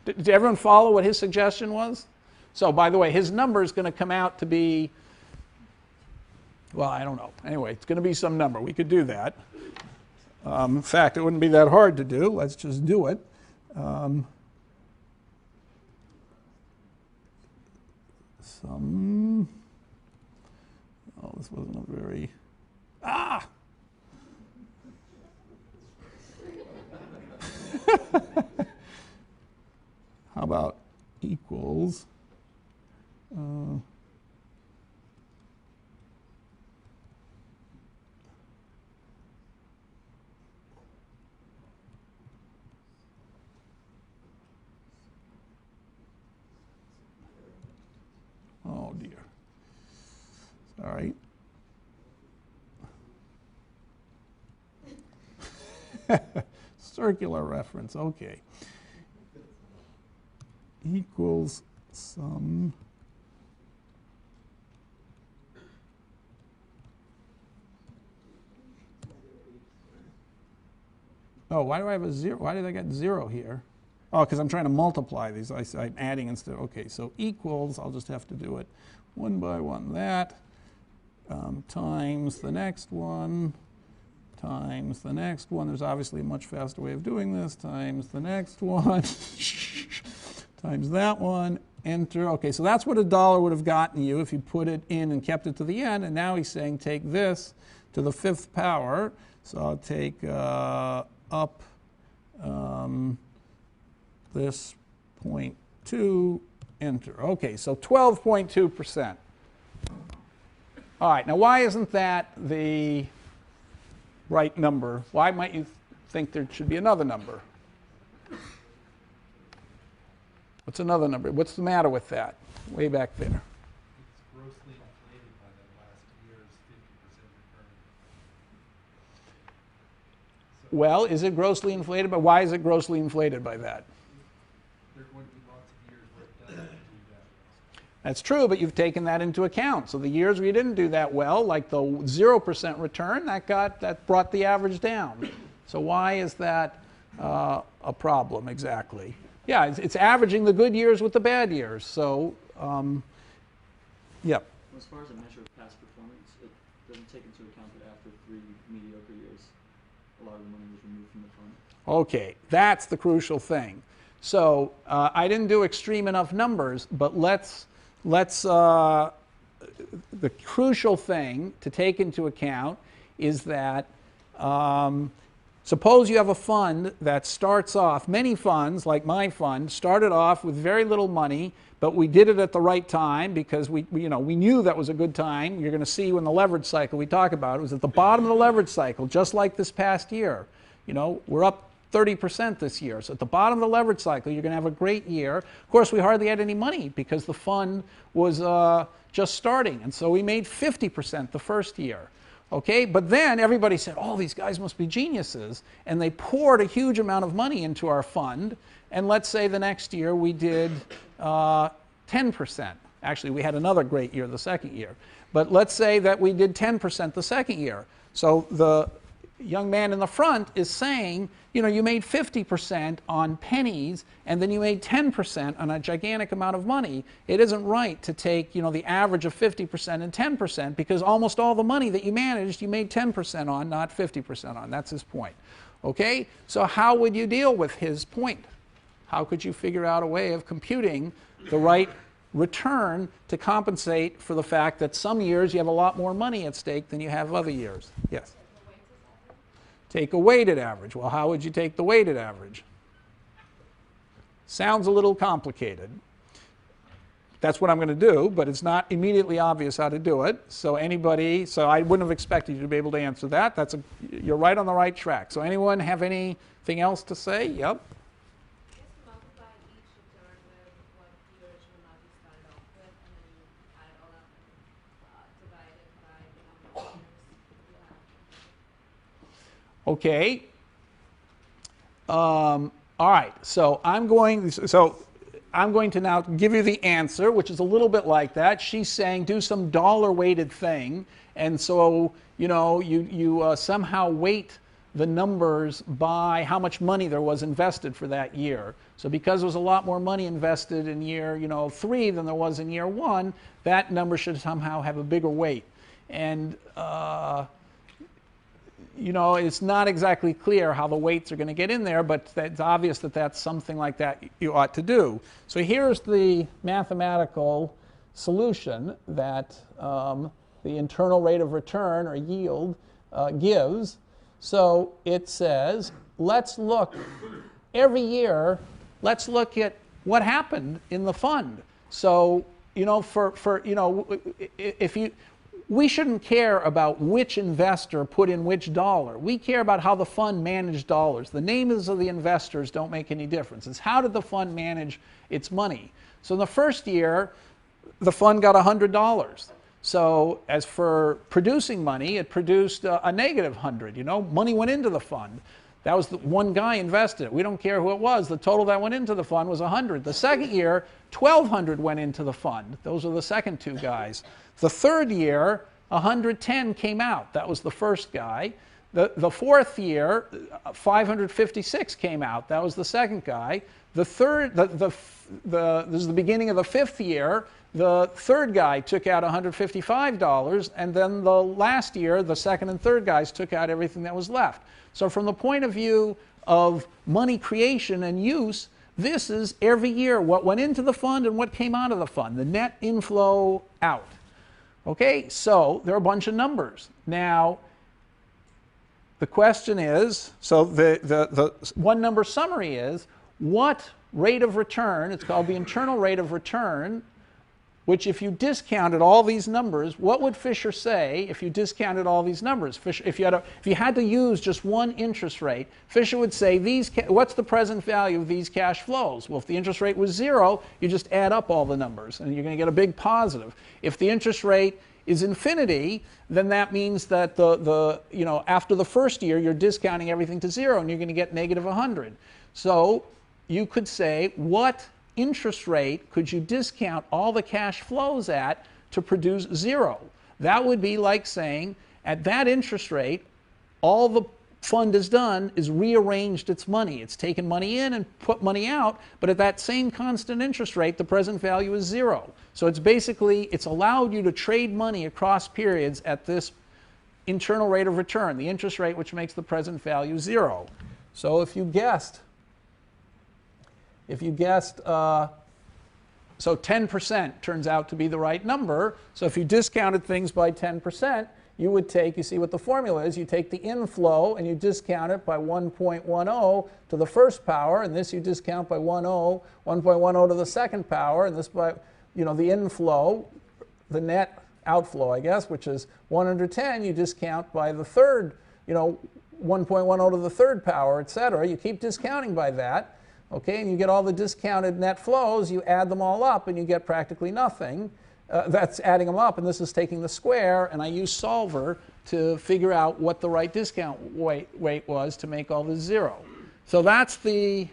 Speaker 1: Did everyone follow what his suggestion was? So, by the way, his number is going to come out to be, well, I don't know. Anyway, it's going to be some number. We could do that. In fact, it wouldn't be that hard to do. Let's just do it. Oh, this wasn't a very, How about equals, oh dear. Sorry. Circular reference, okay. Equals sum oh, why do I have a 0? Why did I get 0 here? Oh, because I'm trying to multiply these. I'm adding instead. Okay, so equals, I'll just have to do it one by one. That times the next one, times the next one. There's obviously a much faster way of doing this. Times the next one, times that one, enter. Okay, so that's what $1 would have gotten you if you put it in and kept it to the end. And now he's saying take this to the 5th power. So I'll take up this 0.2, enter. Okay, so 12.2%. All right, now why isn't that the right number? Why might you think there should be another number? What's another number? What's the matter with that? Way back there.
Speaker 2: It's grossly inflated by that last year's 50% return.
Speaker 1: Well, is it grossly inflated? But why is it grossly inflated by that?
Speaker 2: There are going to be lots of years where it doesn't do that.
Speaker 1: That's true, but you've taken that into account. So the years where you didn't do that well, like the 0% return, that brought the average down. So why is that a problem exactly? Yeah, it's averaging the good years with the bad years. So, yep.
Speaker 7: Well, as far as a measure of past performance, it doesn't take into account that after 3 mediocre years, a lot of the money was removed from the fund.
Speaker 1: Okay, that's the crucial thing. So I didn't do extreme enough numbers, but the crucial thing to take into account is that suppose you have a fund that starts off, many funds, like my fund, started off with very little money, but we did it at the right time because we knew that was a good time. You're going to see when the leverage cycle we talk about, it was at the bottom of the leverage cycle, just like this past year. We're up 30% this year. So at the bottom of the leverage cycle, you're going to have a great year. Of course, we hardly had any money because the fund was just starting. And so we made 50% the first year. Okay, but then everybody said, oh, these guys must be geniuses. And they poured a huge amount of money into our fund. And let's say the next year we did 10%. Actually, we had another great year the second year. But let's say that we did 10% the second year. So the young man in the front is saying, you made 50% on pennies, and then you made 10% on a gigantic amount of money. It isn't right to take, the average of 50% and 10%, because almost all the money that you managed, you made 10% on, not 50% on. That's his point. Okay? So how would you deal with his point? How could you figure out a way of computing the right return to compensate for the fact that some years you have a lot more money at stake than you have other years? Yes? Take a weighted average. Well, how would you take the weighted average? Sounds a little complicated. That's what I'm going to do, but it's not immediately obvious how to do it. So I wouldn't have expected you to be able to answer that. You're right on the right track. So anyone have anything else to say? Yep.
Speaker 8: Multiply each return with what the original amount you started off with, and then you add it all up and divide it by the number of years you have.
Speaker 1: Okay. All right. So I'm going to now give you the answer, which is a little bit like that. She's saying do some dollar-weighted thing, and so you somehow weight the numbers by how much money there was invested for that year. So because there was a lot more money invested in year 3 than there was in year 1, that number should somehow have a bigger weight. And it's not exactly clear how the weights are going to get in there, but it's obvious that that's something like that you ought to do. So here's the mathematical solution that the internal rate of return, or yield, gives. So it says, let's look every year, let's look at what happened in the fund. So, we shouldn't care about which investor put in which dollar. We care about how the fund managed dollars. The names of the investors don't make any difference. It's how did the fund manage its money. So in the first year, the fund got $100. So as for producing money, it produced a negative 100. Money went into the fund. That was the one guy invested it. We don't care who it was. The total that went into the fund was 100. The second year, 1,200 went into the fund. Those are the second two guys. The third year, 110 came out. That was the first guy. The fourth year, 556 came out. That was the second guy. This is the beginning of the fifth year. The third guy took out $155, and then the last year, the second and third guys took out everything that was left. So from the point of view of money creation and use, this is every year what went into the fund and what came out of the fund, the net inflow out. Okay, so there are a bunch of numbers. Now, the question is, so the one number summary is, what rate of return, it's called the internal rate of return, which if you discounted all these numbers, what would Fisher say if you discounted all these numbers? If you had to use just one interest rate, Fisher would say, what's the present value of these cash flows? Well, if the interest rate was 0, you just add up all the numbers, and you're going to get a big positive. If the interest rate is infinity, then that means that after the first year, you're discounting everything to 0, and you're going to get negative 100. So you could say, what interest rate could you discount all the cash flows at to produce 0? That would be like saying, at that interest rate, all the fund has done is rearranged its money. It's taken money in and put money out, but at that same constant interest rate, the present value is 0. So it's allowed you to trade money across periods at this internal rate of return, the interest rate which makes the present value 0. So if you guessed, so 10% turns out to be the right number. So if you discounted things by 10%, you would you see what the formula is, you take the inflow and you discount it by 1.10 to the first power, and this you discount by 1.10 to the second power, and this by, the inflow, the net outflow, I guess, which is 110, you discount by the third, 1.10 to the third power, etc. You keep discounting by that. Okay, and you get all the discounted net flows, you add them all up, and you get practically nothing. That's adding them up, and this is taking the square, and I use solver to figure out what the right discount weight was to make all this 0. So that's the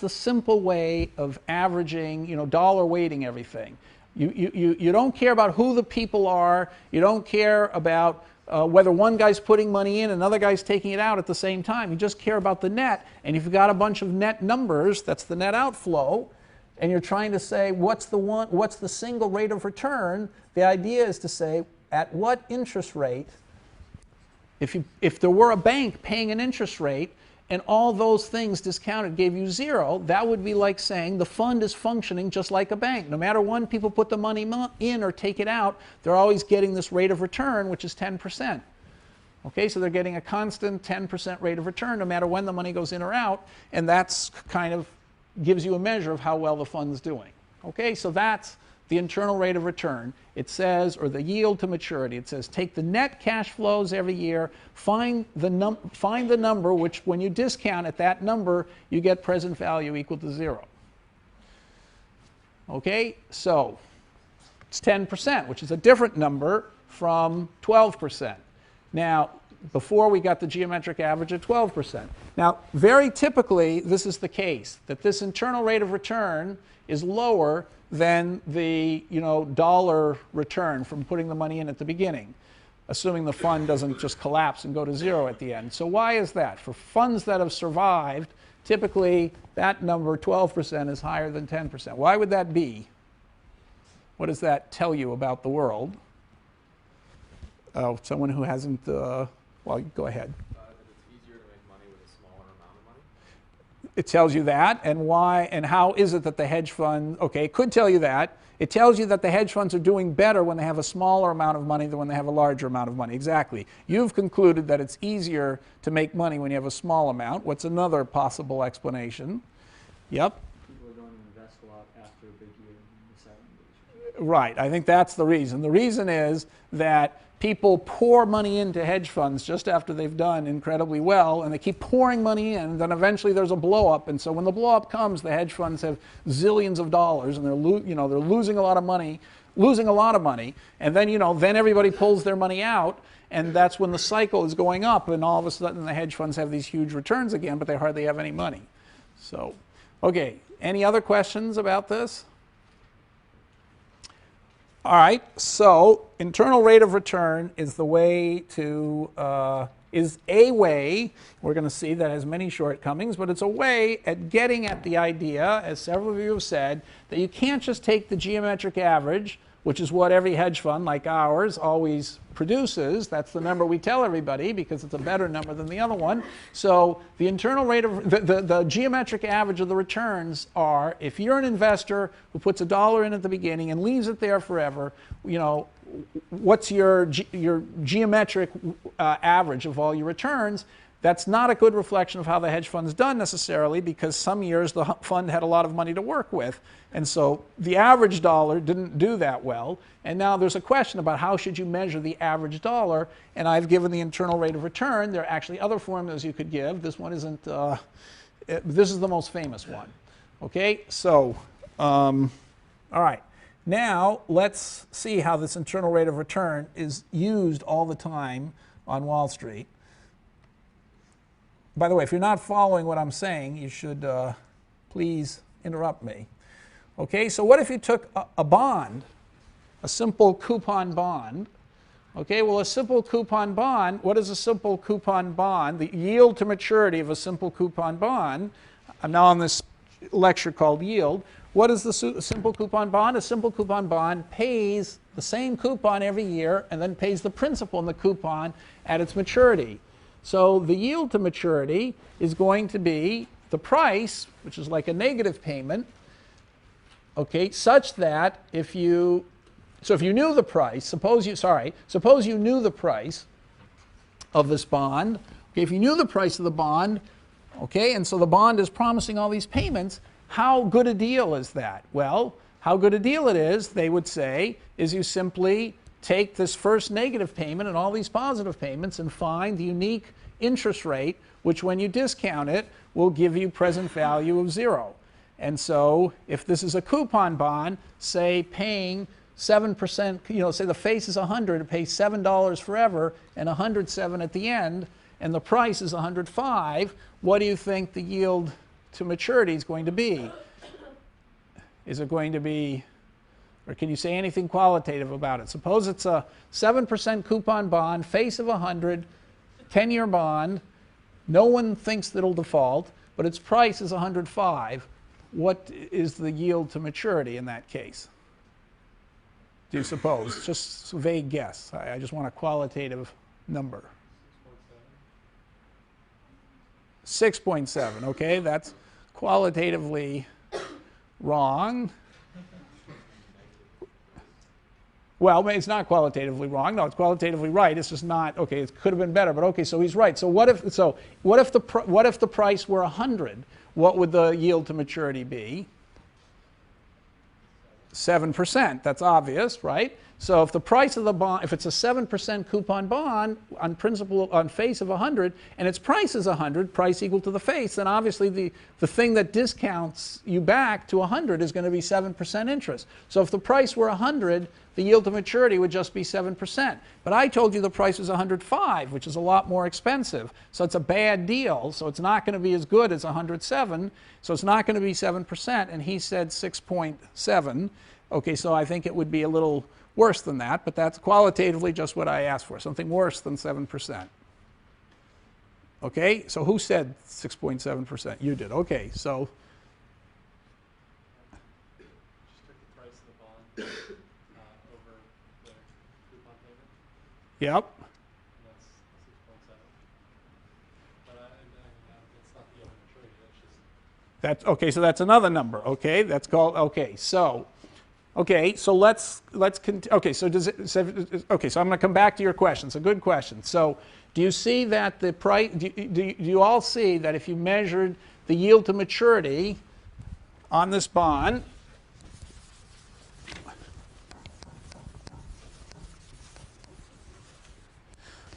Speaker 1: simple way of averaging, dollar weighting everything. You don't care about who the people are. You don't care about whether one guy's putting money in and another guy's taking it out at the same time. You just care about the net. And if you've got a bunch of net numbers, that's the net outflow, and you're trying to say what's the single rate of return, the idea is to say at what interest rate If there were a bank paying an interest rate and all those things discounted gave you 0, that would be like saying the fund is functioning just like a bank. No matter when people put the money in or take it out, they're always getting this rate of return, which is 10%. Okay, so they're getting a constant 10% rate of return no matter when the money goes in or out, and that's kind of gives you a measure of how well the fund's doing. Okay, so that's the internal rate of return. It says, or the yield to maturity, it says take the net cash flows every year, find the number which when you discount at that number, you get present value equal to 0. Okay, so it's 10%, which is a different number from 12%. Now, before we got the geometric average at 12%. Now, very typically, this is the case, that this internal rate of return is lower than the dollar return from putting the money in at the beginning, assuming the fund doesn't just collapse and go to 0 at the end. So why is that? For funds that have survived, typically that number, 12%, is higher than 10%. Why would that be? What does that tell you about the world? Someone who hasn't, well, go ahead.
Speaker 4: That it's easier to make money with a smaller amount of money?
Speaker 1: It tells you that, and why, and how is it that the hedge fund, okay, it could tell you that. It tells you that the hedge funds are doing better when they have a smaller amount of money than when they have a larger amount of money. Exactly. You've concluded that it's easier to make money when you have a small amount. What's another possible explanation? Yep.
Speaker 7: People are going to invest a lot after a big year and deciding to.
Speaker 1: Right, I think that's the reason. The reason is that people pour money into hedge funds just after they've done incredibly well, and they keep pouring money in, and then eventually there's a blow up, and so when the blow up comes, the hedge funds have zillions of dollars, and they're losing a lot of money, and then then everybody pulls their money out, and that's when the cycle is going up, and all of a sudden the hedge funds have these huge returns again, but they hardly have any money. So, okay, any other questions about this? All right, so internal rate of return is the way to, is a way, we're going to see that has many shortcomings, but it's a way at getting at the idea, as several of you have said, that you can't just take the geometric average, which is what every hedge fund like ours always produces. That's the number we tell everybody because it's a better number than the other one. So the internal rate of the geometric average of the returns are, if you're an investor who puts $1 in at the beginning and leaves it there forever, what's your geometric average of all your returns? That's not a good reflection of how the hedge fund's done necessarily, because some years the fund had a lot of money to work with, and so the average dollar didn't do that well. And now there's a question about how should you measure the average dollar, and I've given the internal rate of return. There are actually other formulas you could give. This one isn't, this is the most famous one. Okay, so, all right. Now let's see how this internal rate of return is used all the time on Wall Street. By the way, if you're not following what I'm saying, you should please interrupt me. Okay, so what if you took a bond, a simple coupon bond? Okay, well, a simple coupon bond, what is a simple coupon bond? The yield to maturity of a simple coupon bond. I'm now on this lecture called Yield. What is the simple coupon bond? A simple coupon bond pays the same coupon every year and then pays the principal in the coupon at its maturity. So the yield to maturity is going to be the price, which is like a negative payment, okay, such that if you knew the price, suppose you knew the price of this bond, okay, if you knew the price of the bond, okay, and so the bond is promising all these payments, how good a deal is that? Well, how good a deal it is, they would say, is you simply take this first negative payment and all these positive payments and find the unique interest rate, which when you discount it will give you present value of 0. And so if this is a coupon bond, say paying 7%, say the face is 100, it pays $7 forever and 107 at the end, and the price is 105, what do you think the yield to maturity is going to be? Is it going to be, or can you say anything qualitative about it? Suppose it's a 7% coupon bond, face of 100, 10-year bond. No one thinks that it'll default, but its price is 105. What is the yield to maturity in that case? Do you suppose? Just a vague guess. I just want a qualitative number. 6.7. Okay, that's qualitatively wrong. Well, it's not qualitatively wrong. No, it's qualitatively right. It's just not. Okay, it could have been better, but okay, so he's right. So what if the price were 100? What would the yield to maturity be? 7%. That's obvious, right? So if the price of the bond, if it's a 7% coupon bond on principal on face of 100, and its price is 100, price equal to the face, then obviously the thing that discounts you back to 100 is going to be 7% interest. So if the price were 100, the yield to maturity would just be 7%. But I told you the price is 105, which is a lot more expensive. So it's a bad deal. So it's not going to be as good as 107. So it's not going to be 7%. And he said 6.7. Okay, so I think it would be a little worse than that, but that's qualitatively just what I asked for, something worse than 7%. Okay, so who said 6.7%? You did. Okay, so
Speaker 2: Just took the price of the bond over the coupon payment,
Speaker 1: yep.
Speaker 2: and that's 6.7. But it's not the yield to maturity. That's just
Speaker 1: That's okay. So that's another number. Okay, that's called. Okay, so let's okay. So does it? Okay, so I'm going to come back to your question. It's a good question. So do you see that the price? Do you all see that if you measured the yield to maturity on this bond?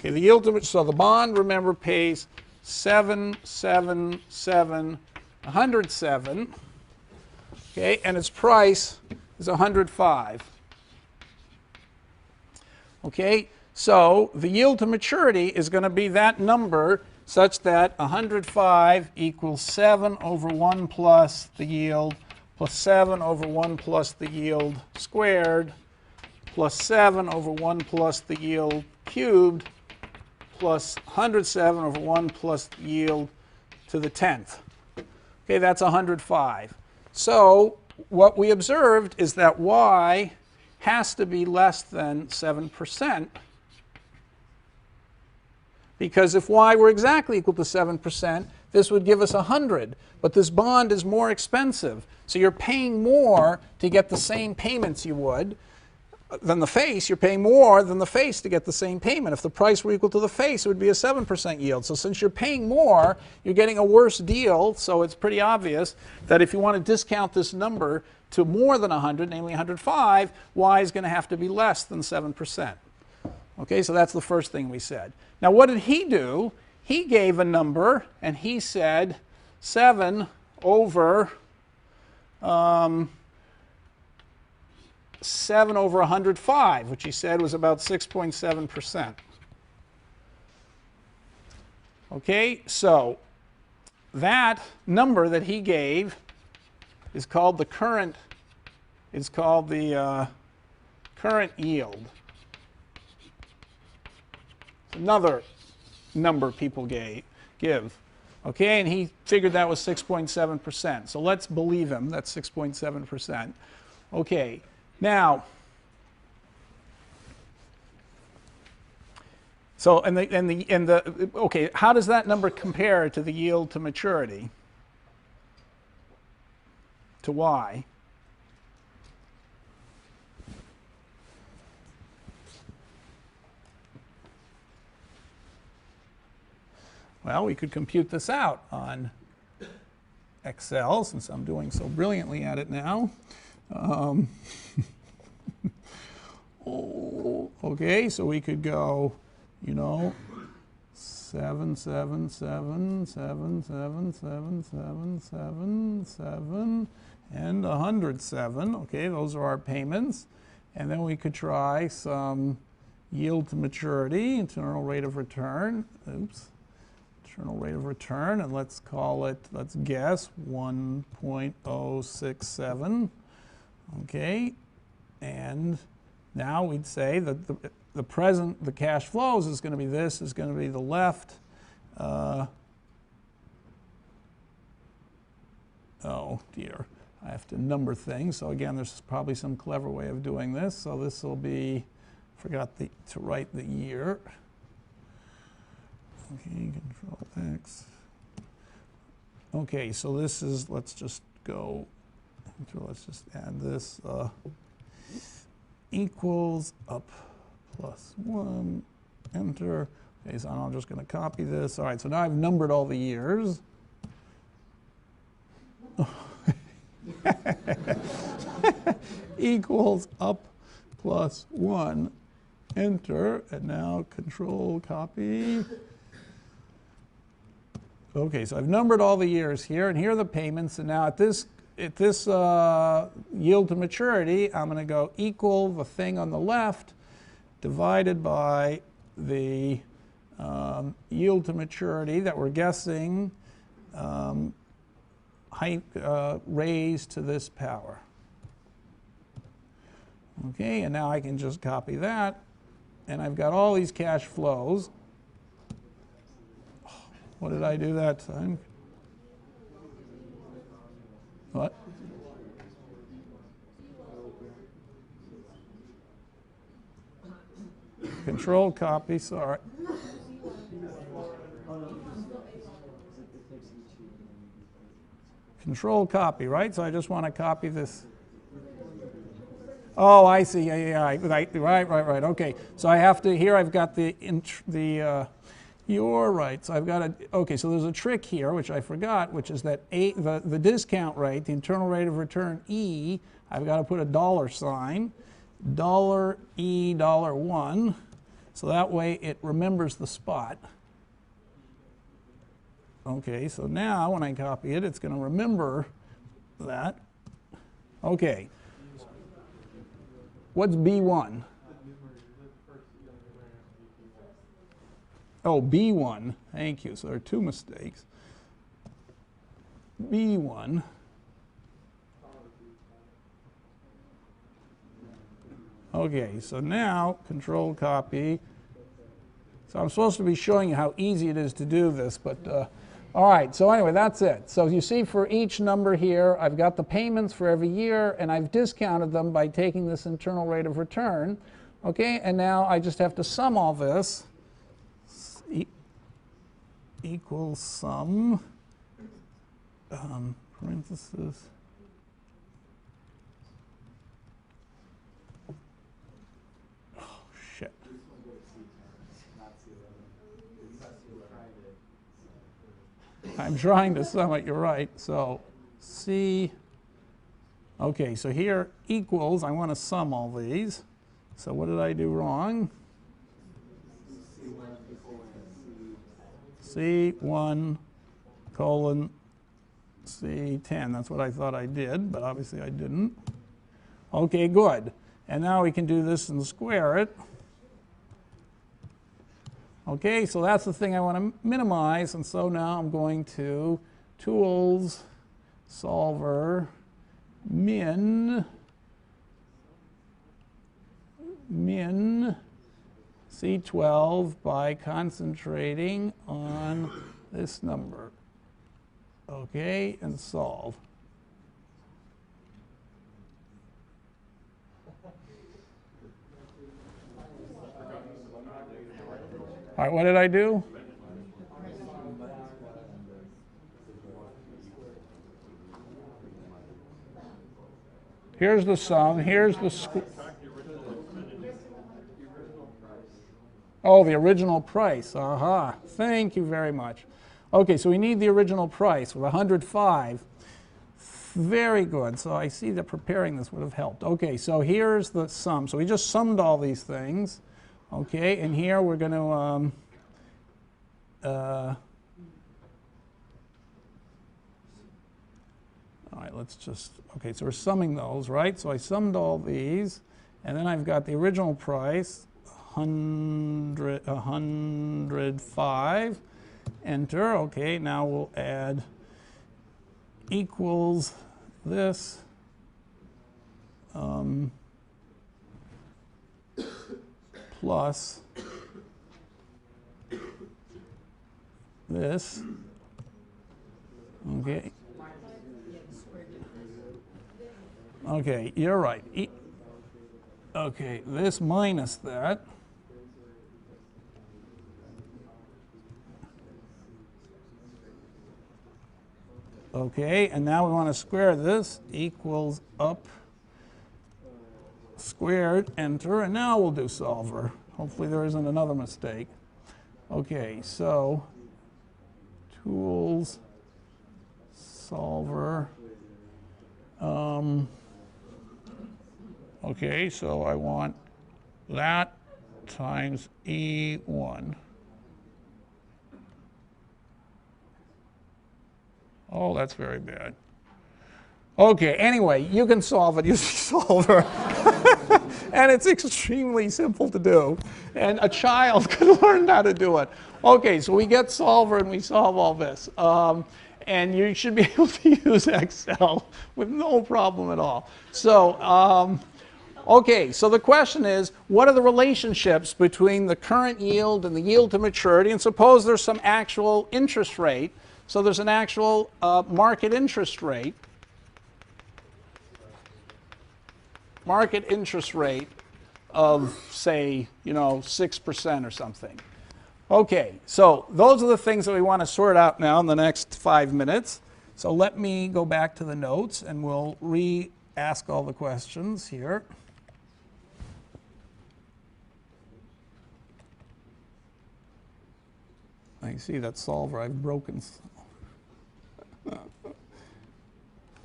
Speaker 1: Okay, the yield to so the bond, remember, pays 777, 107. Okay, and its price is 105. Okay, so the yield to maturity is going to be that number such that 105 equals 7 over 1 plus the yield plus 7 over 1 plus the yield squared plus 7 over 1 plus the yield cubed plus 107 over 1 plus the yield to the 10th. Okay, that's 105. So what we observed is that y has to be less than 7%, because if y were exactly equal to 7%, this would give us 100. But this bond is more expensive, so you're paying more to get the same payments you would than the face. You're paying more than the face to get the same payment. If the price were equal to the face, it would be a 7% yield. So since you're paying more, you're getting a worse deal. So it's pretty obvious that if you want to discount this number to more than 100, namely 105, y is going to have to be less than 7%. Okay, so that's the first thing we said. Now what did he do? He gave a number, and he said 7 over 7 over 105, which he said was about 6.7%. Okay, so that number that he gave is called the current current yield. It's another number people give. Okay, and he figured that was 6.7%. So let's believe him. That's 6.7%. Okay. Now, so okay, how does that number compare to the yield to maturity? To y? Well, we could compute this out on Excel, since I'm doing so brilliantly at it now. Okay, so we could go, 7, 7, 7, 7, 7, 7, 7, 7, 7, and 107. Okay, those are our payments. And then we could try some yield to maturity, internal rate of return. Internal rate of return, and let's call it, let's guess, 1.067. Okay, and now we'd say that the cash flows is going to be this, is going to be the left. Oh dear, I have to number things. So again, there's probably some clever way of doing this. So this will be, forgot to write the year. Okay, Control X. Okay, so this is, let's just go, let's just add this, equals up plus 1, enter. Okay, so I'm just going to copy this. All right, so now I've numbered all the years. Equals up plus 1, enter, and now control copy. Okay, so I've numbered all the years here, and here are the payments, and now at this yield to maturity, I'm going to go equal the thing on the left divided by the yield to maturity that we're guessing raised to this power. Okay, and now I can just copy that, and I've got all these cash flows. What did I do that time? What? Control copy, sorry. Control copy, right? So I just want to copy this. Oh, I see. Yeah. Right. Okay. So I have to, here I've got you're right. So I've got a, okay, so there's a trick here, which I forgot, which is that the discount rate, the internal rate of return E, I've got to put a dollar sign, $E, $1, so that way it remembers the spot. Okay, so now when I copy it, it's going to remember that. Okay. What's B1? Oh, B1, thank you. So there are two mistakes. B1. Okay, so now control copy. So I'm supposed to be showing you how easy it is to do this, but all right, so anyway, that's it. So you see for each number here, I've got the payments for every year, and I've discounted them by taking this internal rate of return. Okay, and now I just have to sum all this. Equals sum, parenthesis, oh shit. I'm trying to sum it, you're right. So C, okay, so here equals, I want to sum all these. So what did I do wrong? C1 colon C10. That's what I thought I did, but obviously I didn't. Okay, good. And now we can do this and square it. Okay, so that's the thing I want to minimize, and so now I'm going to Tools, Solver, min C12 by concentrating on this number. Okay, and solve. All right, what did I do? Here's the sum, here's the oh, the original price. Aha. Thank you very much. Okay, so we need the original price with 105. Very good. So I see that preparing this would have helped. Okay, so here's the sum. So we just summed all these things. Okay, and here we're going to all right, let's just, okay, so we're summing those, right? So I summed all these, and then I've got the original price, 105, enter. Okay, now we'll add equals this plus this. Okay. Okay, you're right. Okay, this minus that. Okay, and now we want to square this, equals up squared, enter, and now we'll do solver. Hopefully there isn't another mistake. Okay, so tools, solver. Okay, so I want that times E1. Oh, that's very bad. Okay, anyway, you can solve it using solver. And it's extremely simple to do. And a child could learn how to do it. Okay, so we get solver and we solve all this. And you should be able to use Excel with no problem at all. So, okay, so the question is, what are the relationships between the current yield and the yield to maturity? And suppose there's some actual interest rate. So there's an actual market interest rate. Market interest rate of, say, 6% or something. Okay, so those are the things that we want to sort out now in the next 5 minutes. So let me go back to the notes and we'll re-ask all the questions here. I see that solver I've broken.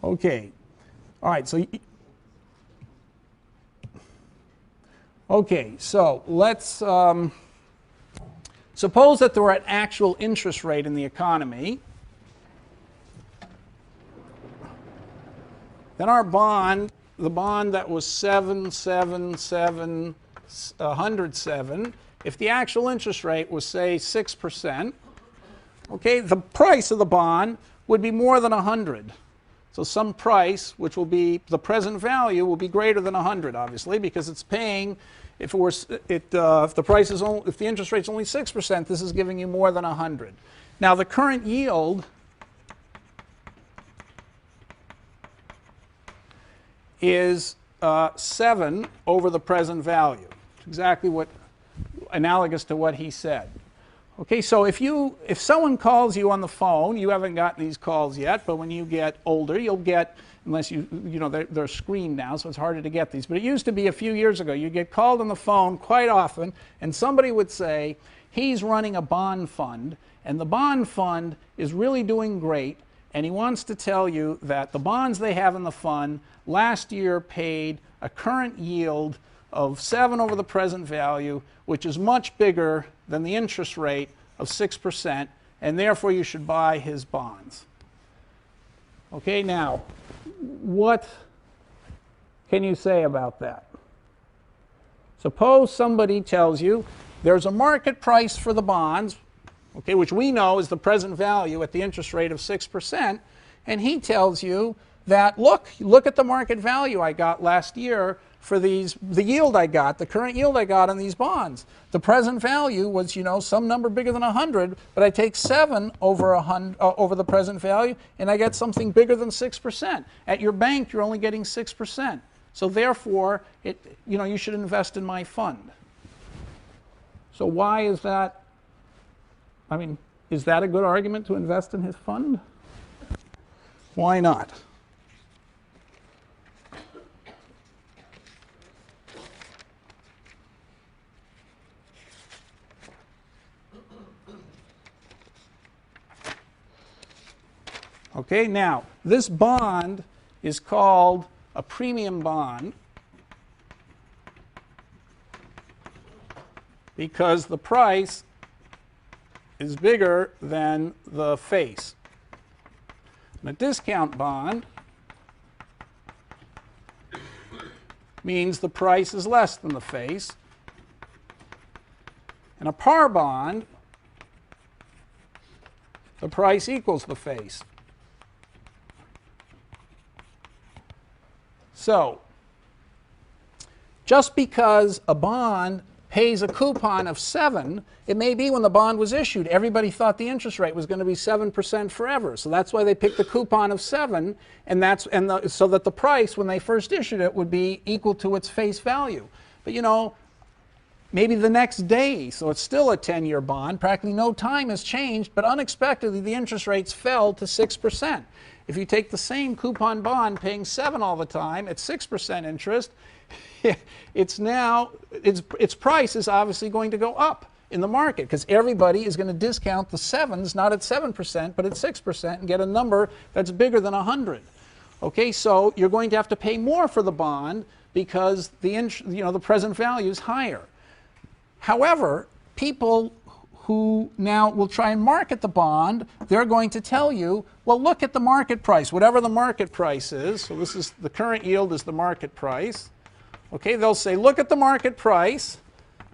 Speaker 1: Okay, all right, so okay, so let's suppose that there were an actual interest rate in the economy. Then our bond, the bond that was 107, if the actual interest rate was, say, 6%, okay, the price of the bond would be more than 100. So some price, which will be the present value, will be greater than 100, obviously, because it's paying. If the price is only, if the interest rate is only 6%, this is giving you more than 100. Now the current yield is 7 over the present value. It's exactly what, analogous to what he said. Okay, so if someone calls you on the phone, you haven't gotten these calls yet, but when you get older, you'll get, unless they're screened now, so it's harder to get these. But it used to be a few years ago, you'd get called on the phone quite often, and somebody would say, he's running a bond fund, and the bond fund is really doing great, and he wants to tell you that the bonds they have in the fund last year paid a current yield of 7 over the present value, which is much bigger than the interest rate of 6%, and therefore you should buy his bonds. Okay, now, what can you say about that? Suppose somebody tells you there's a market price for the bonds, okay, which we know is the present value at the interest rate of 6%, and he tells you that, look at the market value I got last year for these, the yield I got, the current yield I got on these bonds. The present value was, some number bigger than 100, but I take 7 over the present value, and I get something bigger than 6%. At your bank, you're only getting 6%. So therefore, you should invest in my fund. So why is that? I mean, is that a good argument to invest in his fund? Why not? Okay, now, this bond is called a premium bond because the price is bigger than the face. And a discount bond means the price is less than the face. And a par bond, the price equals the face. So, just because a bond pays a coupon of 7, it may be when the bond was issued, everybody thought the interest rate was going to be 7% forever. So that's why they picked a coupon of 7, so that the price when they first issued it would be equal to its face value. But maybe the next day, so it's still a 10-year bond. Practically no time has changed, but unexpectedly the interest rates fell to 6%. If you take the same coupon bond paying 7 all the time at 6% interest, it's now, its price is obviously going to go up in the market because everybody is going to discount the 7s, not at 7%, but at 6% and get a number that's bigger than 100. Okay, so you're going to have to pay more for the bond because the present value is higher. However, people who now will try and market the bond, they're going to tell you, well, look at the market price, whatever the market price is. So this is the current yield is the market price. Okay, they'll say, look at the market price.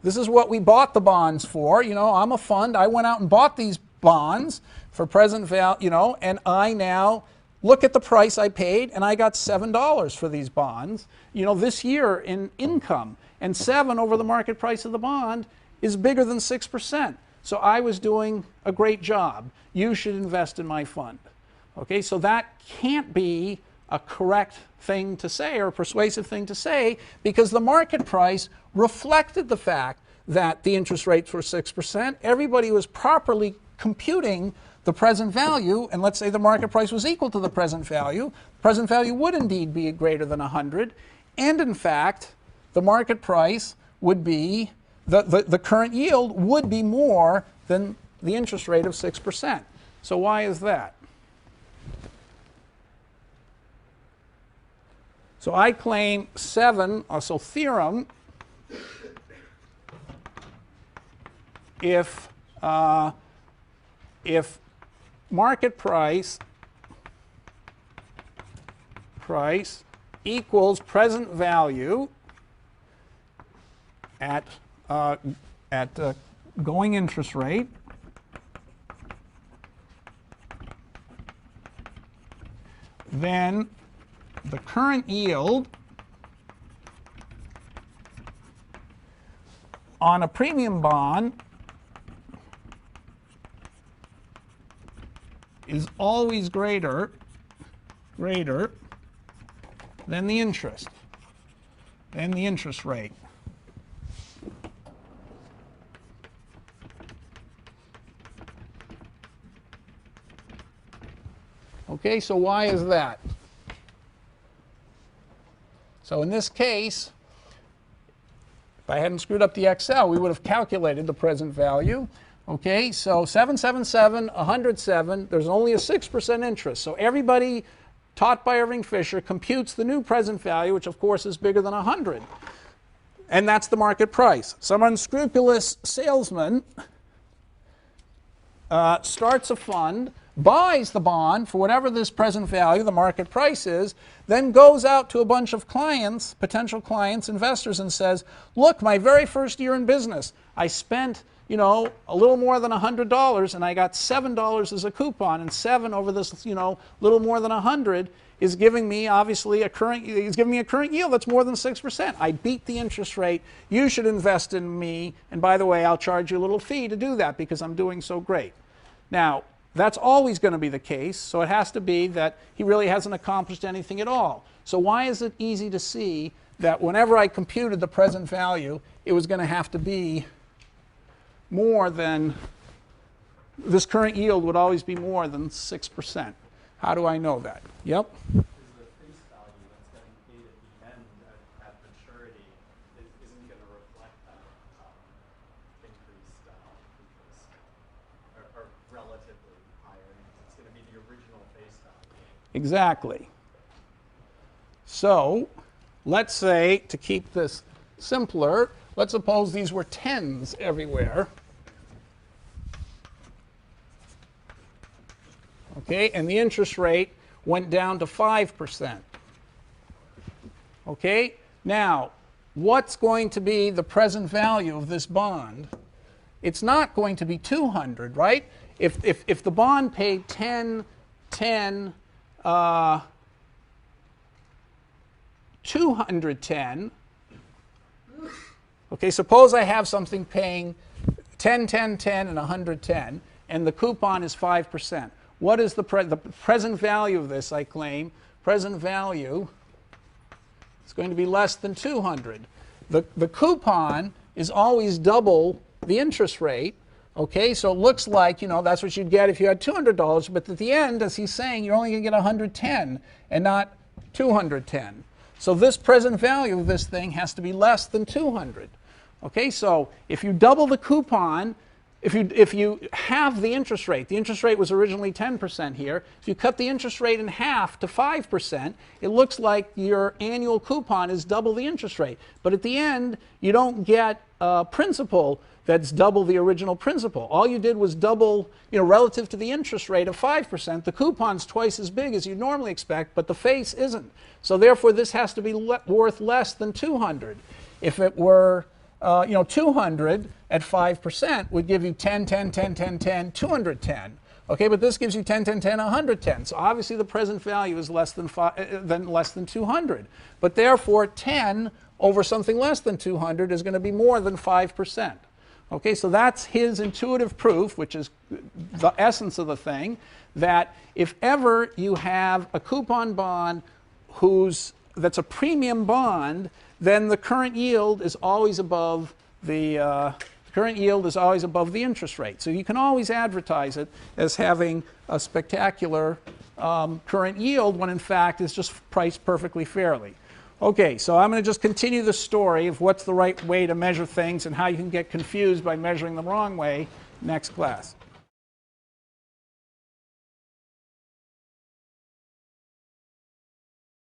Speaker 1: This is what we bought the bonds for. You know, I'm a fund. I went out and bought these bonds for present value, you know, and I now look at the price I paid, and I got $7 for these bonds, you know, this year in income. And 7 over the market price of the bond is bigger than 6%. So I was doing a great job. You should invest in my fund. Okay, so that can't be a correct thing to say or a persuasive thing to say because the market price reflected the fact that the interest rates were 6%. Everybody was properly computing the present value, and let's say the market price was equal to the present value. Present value would indeed be greater than 100, and in fact, the market price would be, the current yield would be more than the interest rate of 6%. So why is that? So I claim 7, so theorem, if market price equals present value at going interest rate, then the current yield on a premium bond is always greater than the interest rate. Okay, so why is that? So in this case, if I hadn't screwed up the Excel, we would have calculated the present value. Okay, so 777, 107, there's only a 6% interest. So everybody taught by Irving Fisher computes the new present value, which of course is bigger than 100. And that's the market price. Some unscrupulous salesman starts a fund, buys the bond for whatever this present value, the market price is, then goes out to a bunch of clients, potential clients, investors, and says, look, my very first year in business, I spent, you know, a little more than $100, and I got $7 as a coupon, and 7 over this, you know, little more than 100 is giving me obviously a current yield that's more than 6%. I beat the interest rate. You should invest in me, and by the way, I'll charge you a little fee to do that because I'm doing so great. Now, that's always going to be the case, so it has to be that he really hasn't accomplished anything at all. So why is it easy to see that whenever I computed the present value, it was going to have to be more than, this current yield would always be more than 6%. How do I know that? Yep?
Speaker 3: Is the face value that's getting paid at the end at maturity isn't going to reflect that increased interest, or relatively higher interest. It's going to be the original face value.
Speaker 1: Exactly. So let's say, to keep this simpler, let's suppose these were 10s everywhere. Okay, and the interest rate went down to 5%. Okay, now what's going to be the present value of this bond? It's not going to be 200, right? If the bond paid 10, 10, 210, okay, suppose I have something paying 10, 10, 10, and 110, and the coupon is 5%. What is the present value of this, I claim? Present value is going to be less than 200. The coupon is always double the interest rate. Okay, so it looks like, that's what you'd get if you had $200, but at the end, as he's saying, you're only going to get 110 and not 210. So this present value of this thing has to be less than 200. Okay, so if you double the coupon, if you halve the interest rate was originally 10% here. If you cut the interest rate in half to 5%, it looks like your annual coupon is double the interest rate. But at the end, you don't get a principal that's double the original principal. All you did was double, relative to the interest rate of 5%, the coupon's twice as big as you normally expect, but the face isn't. So therefore, this has to be worth less than 200. If it were 200 at 5% would give you 10, 10, 10, 10, 10, 210. Okay, but this gives you 10, 10, 10, 110. So obviously the present value is less than 200. But therefore 10 over something less than 200 is going to be more than 5%. Okay, so that's his intuitive proof, which is the essence of the thing, that if ever you have a coupon bond that's a premium bond, then the current yield is always above the interest rate. So you can always advertise it as having a spectacular current yield when in fact it's just priced perfectly fairly. Okay, so I'm going to just continue the story of what's the right way to measure things and how you can get confused by measuring them the wrong way next class.